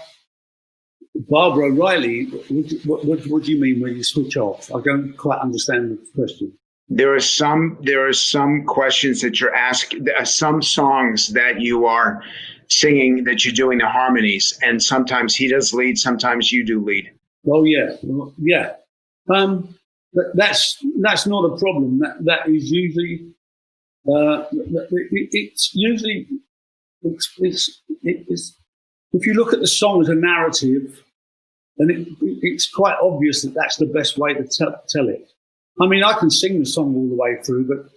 O'Reilly, what do you mean when you switch off? I don't quite understand the question. There are some questions that you're asking. There are some songs that you are singing that you're doing the harmonies, and sometimes he does lead, sometimes you do lead. Oh yeah, yeah. But that's not a problem. That is usually it's if you look at the song as a narrative, then it's quite obvious that that's the best way to tell it. I mean, I can sing the song all the way through, but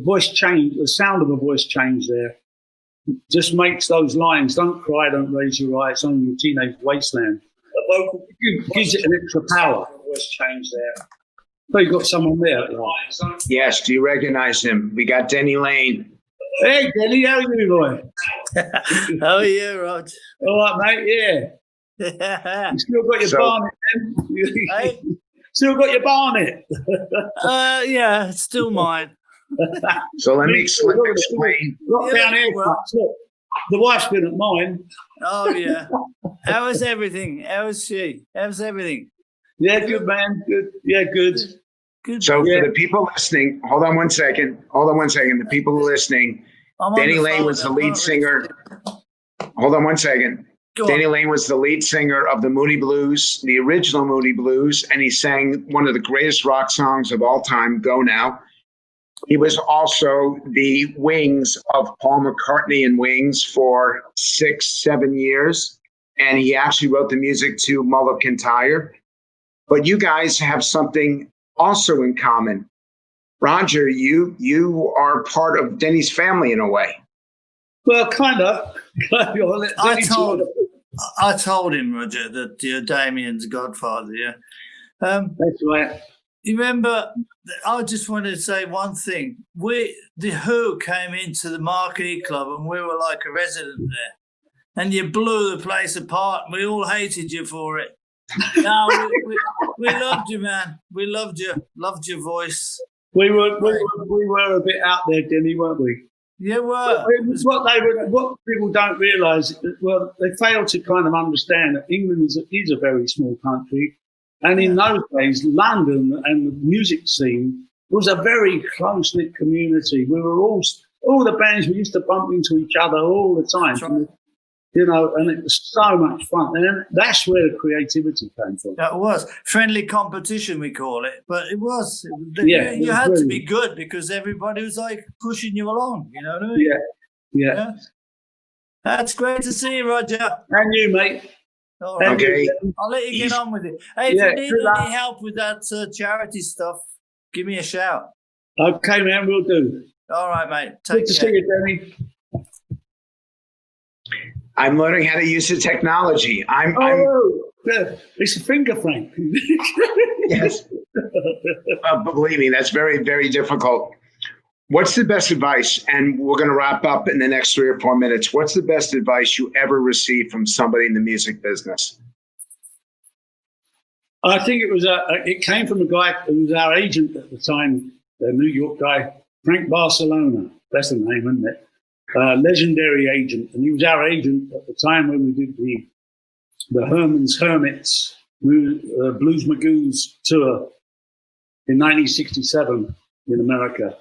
voice change, the sound of a voice change there just makes those lines, don't cry, don't raise your eyes, on your teenage wasteland. A vocal gives it an extra power. Voice change there. So you've got someone there. Yes, do you recognize him? We got Denny Lane. Hey, Denny, how are you, boy? How are you, Rog? All right, mate, yeah. You still got your barnet, then? Hey? Still got your barnet? Yeah, it's still mine. So let me explain. Look down here, look. The wife's been at mine. Oh, yeah. How is everything? How is she? How's everything? Yeah, good, man. Good. Yeah, good. Good. So for the people listening, hold on one second. The people listening, Denny Lane was the lead singer. Hold on one second. Denny Lane was the lead singer of the Moody Blues, the original Moody Blues, and he sang one of the greatest rock songs of all time, Go Now. He was also the wings of Paul McCartney and Wings for 6-7 years. And he actually wrote the music to Mull of Kintyre. But you guys have something also in common. Roger, you are part of Denny's family in a way. Well, kind of. I told him, Roger, that you're Damien's godfather, yeah. That's right. You remember, I just wanted to say one thing. The Who came into the Marquee Club and we were like a resident there. And you blew the place apart and we all hated you for it. No, we loved you, man. We loved you. Loved your voice. We were a bit out there, Denny, weren't we? You were. What people don't realise, well, they fail to kind of understand that England is a very small country. And in those days, London and the music scene was a very close-knit community. We were all the bands, we used to bump into each other all the time. Right. You know, and it was so much fun. And that's where the creativity came from. That was. Friendly competition, we call it. But it was. You had to be good because everybody was like pushing you along. You know what I mean? Yeah. That's great to see you, Roger. And you, mate. All right. Okay. I'll let you get on with it. Hey, if you need any help with that charity stuff, give me a shout. Okay, man, we'll do. All right, mate. Good to see you, Danny. I'm learning how to use the technology. It's a finger, Frank. Yes. Believe me, that's very, very difficult. What's the best advice? And we're going to wrap up in the next 3 or 4 minutes. What's the best advice you ever received from somebody in the music business? I think it came from a guy who was our agent at the time, the New York guy, Frank Barcelona. That's the name, isn't it? Legendary agent. And he was our agent at the time when we did the Herman's Hermits Blues Magoos tour in 1967 in America.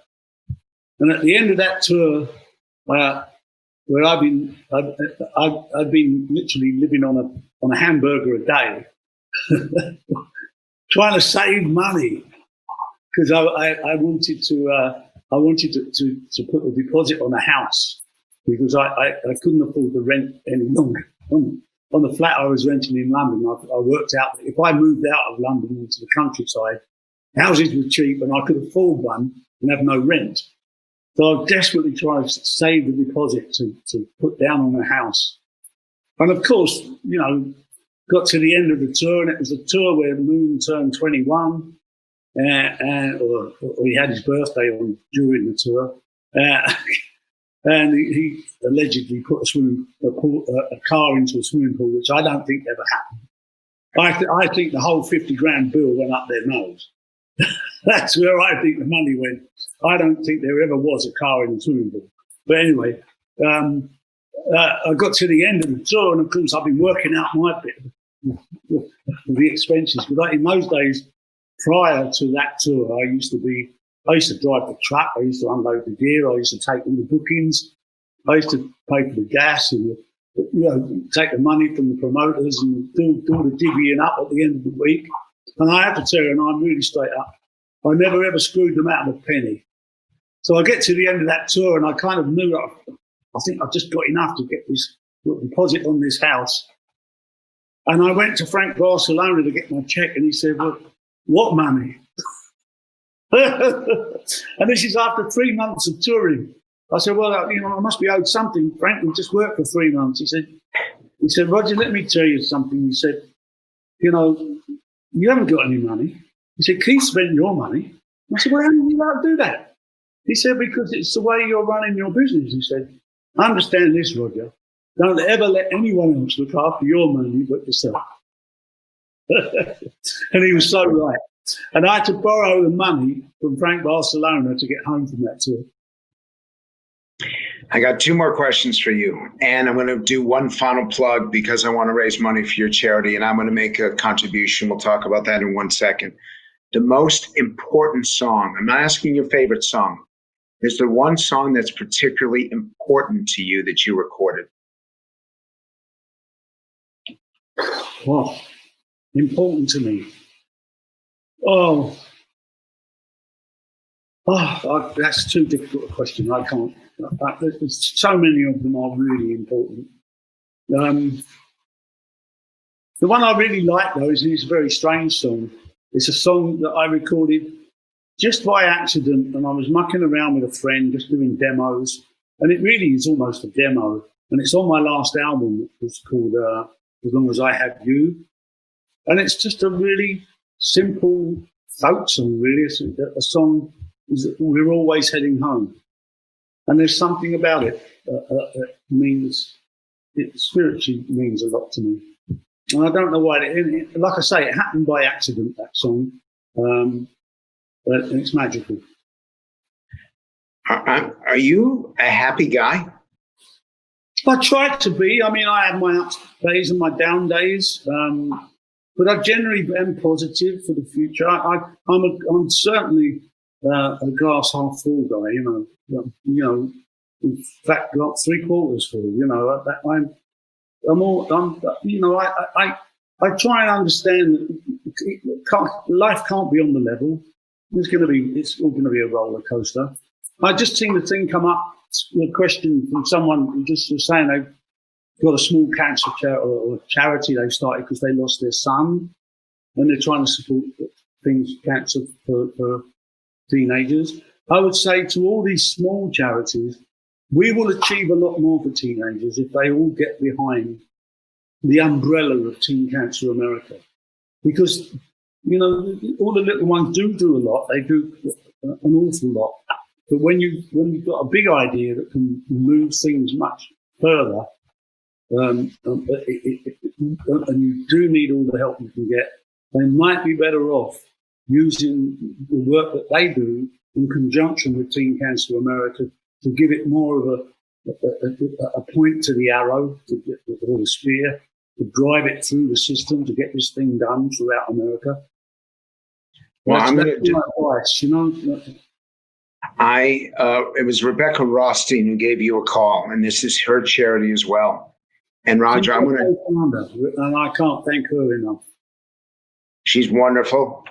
And at the end of that tour, where I'd been literally living on a hamburger a day, trying to save money because I wanted to put a deposit on a house because I couldn't afford the rent any longer. On the flat I was renting in London, I worked out that if I moved out of London into the countryside, houses were cheap and I could afford one and have no rent. So I was desperately trying to save the deposit to put down on a house. And of course, got to the end of the tour, and it was a tour where Moon turned 21, or he had his birthday on during the tour, and he allegedly put a car into a swimming pool, which I don't think ever happened. I think the whole 50 grand bill went up their nose. That's where I think the money went. I don't think there ever was a car in the swimming pool. But anyway, I got to the end of the tour, and of course I've been working out my bit of the expenses. But in those days, prior to that tour, I used to drive the truck, I used to unload the gear, I used to take all the bookings, I used to pay for the gas and take the money from the promoters and do the divvying up at the end of the week. And I have to tell you, and I'm really straight up, I never ever screwed them out of a penny. So I get to the end of that tour, and I kind of knew I think I've just got enough to get this deposit on this house. And I went to Frank Barcelona to get my check, and he said, "Well, what money?" And this is after 3 months of touring. I said, "Well, I must be owed something. Frank, we just worked for 3 months." He said, "Roger, let me tell you something." He said, "You haven't got any money." He said, "Keith spent your money." I said, "Well, how did you like to do that?" He said, "Because it's the way you're running your business." He said, "Understand this, Roger. Don't ever let anyone else look after your money but yourself." And he was so right. And I had to borrow the money from Frank Barcelona to get home from that tour. I got 2 more questions for you. And I'm going to do one final plug because I want to raise money for your charity, and I'm going to make a contribution. We'll talk about that in 1 second. The most important song, I'm not asking your favorite song. Is there one song that's particularly important to you that you recorded? Well, important to me. That's too difficult a question. I can't. There's so many of them are really important. The one I really like, though, is a very strange song. It's a song that I recorded just by accident, and I was mucking around with a friend, just doing demos. And it really is almost a demo. And it's on my last album, which was called As Long As I Have You. And it's just a really simple folk song, really. It's a song that we're always heading home. And there's something about it that spiritually means a lot to me. And I don't know why. Like I say, it happened by accident, that song. But it's magical. Are you a happy guy? I try to be. I mean, I have my up days and my down days. But I generally am positive for the future. I'm certainly a glass half full guy. In fact, got 3/4 full. I try and understand that life can't be on the level. It's all going to be a roller coaster. I just seen the thing come up, a question from someone who just was saying they've got a small cancer charity they've started because they lost their son, and they're trying to support cancer for teenagers. I would say to all these small charities, we will achieve a lot more for teenagers if they all get behind the umbrella of Teen Cancer America. Because, all the little ones do a lot. They do an awful lot. But when you've got a big idea that can move things much further, and you do need all the help you can get, they might be better off using the work that they do in conjunction with Teen Cancer America to give it more of a point to the arrow, or the spear, to drive it through the system to get this thing done throughout America. Well, I'm going to do my advice, it was Rebecca Rothstein who gave you a call, and this is her charity as well. And Roger, and I can't thank her enough. She's wonderful.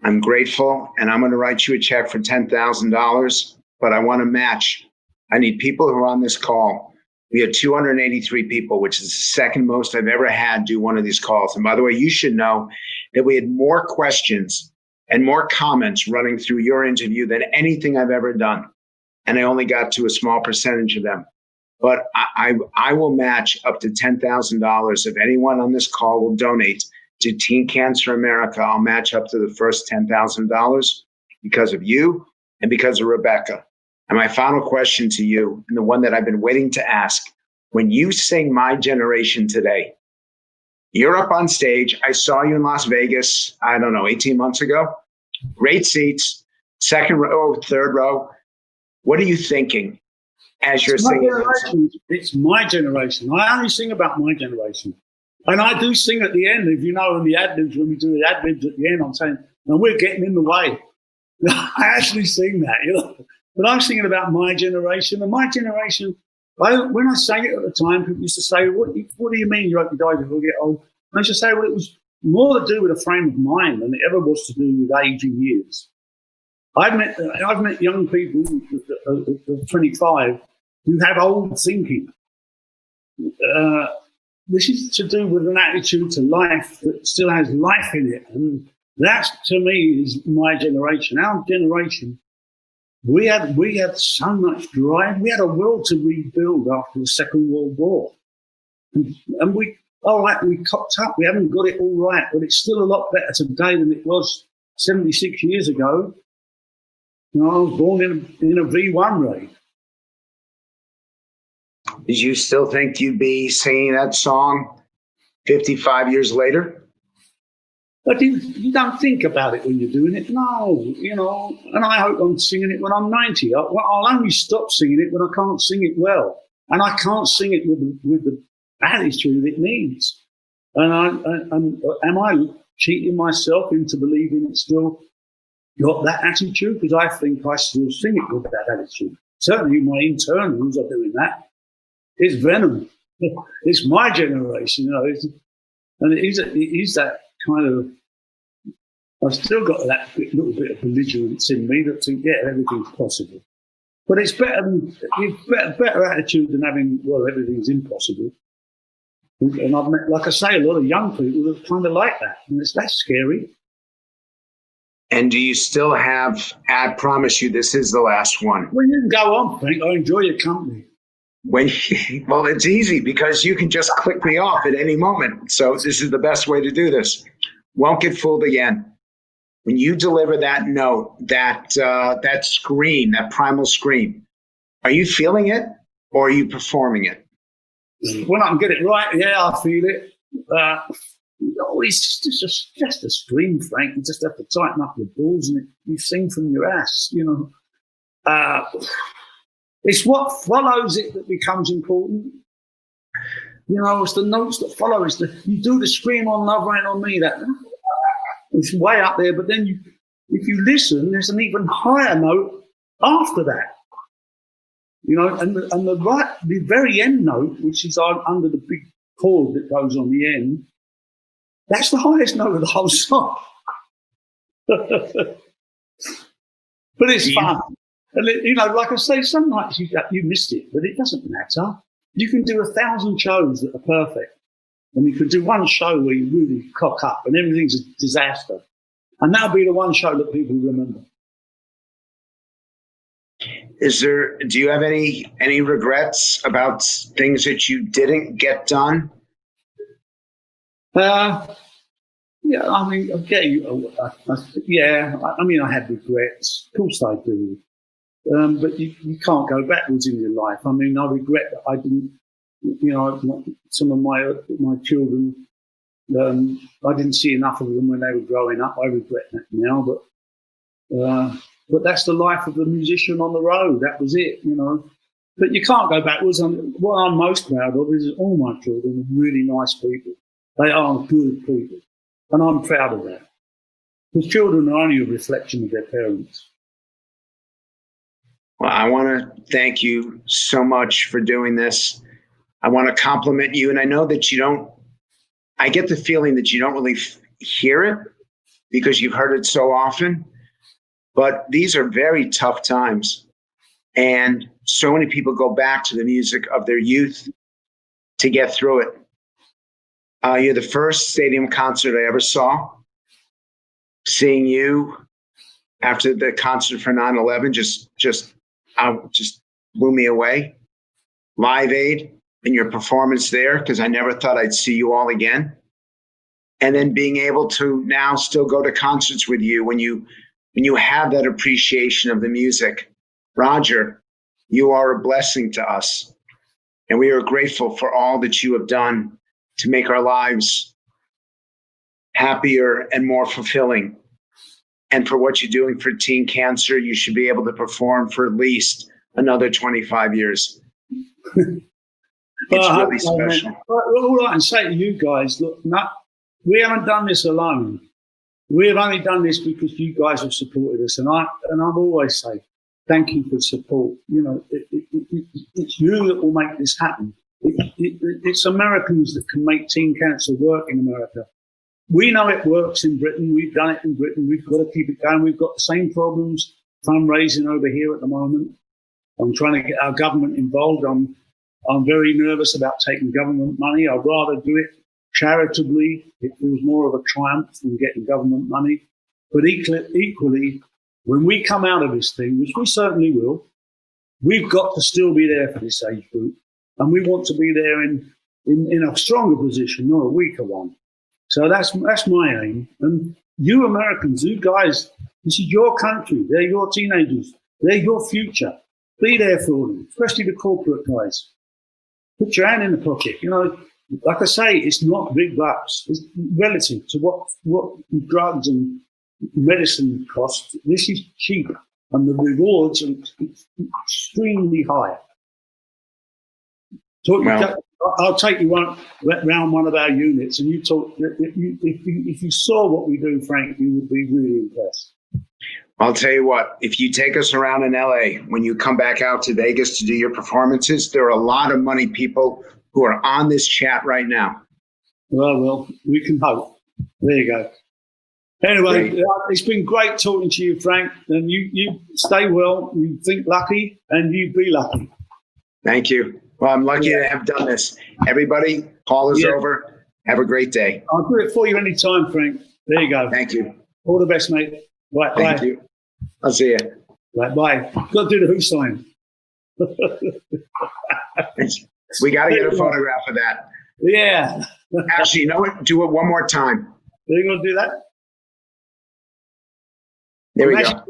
I'm grateful, and I'm going to write you a check for $10,000, but I want to match. I need people who are on this call. We had 283 people, which is the second most I've ever had do one of these calls. And by the way, you should know that we had more questions and more comments running through your interview than anything I've ever done. And I only got to a small percentage of them. But I will match up to $10,000. If anyone on this call will donate to Teen Cancer America, I'll match up to the first $10,000 because of you and because of Rebecca. And my final question to you, and the one that I've been waiting to ask, when you sing My Generation today, you're up on stage. I saw you in Las Vegas, 18 months ago. Great seats, second row, third row. What are you thinking as you're singing? It's my generation. I only sing about my generation. And I do sing at the end, if you know, in the ad-libs, when we do the ad-libs at the end, I'm saying, and we're getting in the way. I actually sing that, But I'm singing about my generation. And my generation, when I sang it at the time, people used to say, what do you mean you hope you die before you get old? And I used to say, well, it was more to do with a frame of mind than it ever was to do with age and years. I've met young people of 25 who have old thinking. This is to do with an attitude to life that still has life in it. And that, to me, is my generation. Our generation, we had so much drive. We had a world to rebuild after the Second World War. And we cocked up. We haven't got it all right, but it's still a lot better today than it was 76 years ago. I was born in a V1 raid. Did you still think you'd be singing that song 55 years later? But you don't think about it when you're doing it. No, and I hope I'm singing it when I'm 90. I'll only stop singing it when I can't sing it well. And I can't sing it with the attitude it needs. And am I cheating myself into believing it's still got that attitude? Because I think I still sing it with that attitude. Certainly my internals are doing that. It's venom. It's my generation, and it is that kind of. I've still got that little bit of belligerence in me that everything's possible. But it's better attitude than having everything's impossible. And I've met, like I say, a lot of young people that kind of like that, and that's scary. And do you still have? I promise you, this is the last one. Well, you can go on, Frank. I enjoy your company. Well, it's easy because you can just click me off at any moment. So this is the best way to do this. Won't get fooled again. When you deliver that note, that scream, that primal scream, are you feeling it or are you performing it? When I can get it right, yeah, I feel it. It's just a scream, Frank. You just have to tighten up your balls and you sing from your ass, It's what follows it that becomes important. It's the notes that follow. You do the scream on Love Rain on Me. That it's way up there. But then if you listen, there's an even higher note after that. And the very end note, which is under the big chord that goes on the end, that's the highest note of the whole song. But it's fun. And, like I say, some nights you missed it, but it doesn't matter. You can do 1,000 shows that are perfect. And you can do one show where you really cock up and everything's a disaster. And that'll be the one show that people remember. Do you have any regrets about things that you didn't get done? Yeah, I mean, okay. I have regrets. Of course I do. But you can't go backwards in your life. I mean, I regret that I didn't, some of my children, I didn't see enough of them when they were growing up. I regret that now, but that's the life of the musician on the road. That was it, But you can't go backwards. What I'm most proud of is all my children are really nice people. They are good people. And I'm proud of that. Because children are only a reflection of their parents. Well, I want to thank you so much for doing this. I want to compliment you. And I know that I get the feeling that you don't really hear it, because you've heard it so often. But these are very tough times. And so many people go back to the music of their youth to get through it. You're the first stadium concert I ever saw. Seeing you after the concert for 9/11 just blew me away. Live Aid and your performance there, because I never thought I'd see you all again. And then being able to now still go to concerts with you when you have that appreciation of the music. Roger, you are a blessing to us. And we are grateful for all that you have done to make our lives happier and more fulfilling. And for what you're doing for teen cancer, you should be able to perform for at least another 25 years. It's really special. All I can say to you guys, look, we haven't done this alone. We have only done this because you guys have supported us. And I've always say, thank you for support. You know, it's you that will make this happen. It's Americans that can make teen cancer work in America. We know it works in Britain. We've done it in Britain. We've got to keep it going. We've got the same problems fundraising over here at the moment. I'm trying to get our government involved. I'm very nervous about taking government money. I'd rather do it charitably. It feels more of a triumph than getting government money. But equally, when we come out of this thing, which we certainly will, we've got to still be there for this age group. And we want to be there in a stronger position, not a weaker one. So that's my aim. And you Americans, you guys, this is your country. They're your teenagers. They're your future. Be there for them, especially the corporate guys. Put your hand in the pocket. You know, like I say, it's not big bucks. It's relative to what drugs and medicine cost. This is cheap, and the rewards are extremely high. I'll take you round one of our units, and you talk. If you saw what we do, Frank, you would be really impressed. I'll tell you what, if you take us around in LA, when you come back out to Vegas to do your performances, there are a lot of money people who are on this chat right now. Well, we can hope. There you go. Anyway, it's been great talking to you, Frank. And you stay well, you think lucky, and you be lucky. Thank you. Well, I'm lucky to have done this. Everybody, call is over. Have a great day. I'll do it for you anytime, Frank. There you go. Thank you. All the best, mate. Bye. Thank you. I'll see you. Bye. Got to do the who sign. We got to get a photograph of that. Yeah. Actually, you know what? Do it one more time. Are you going to do that? There we go.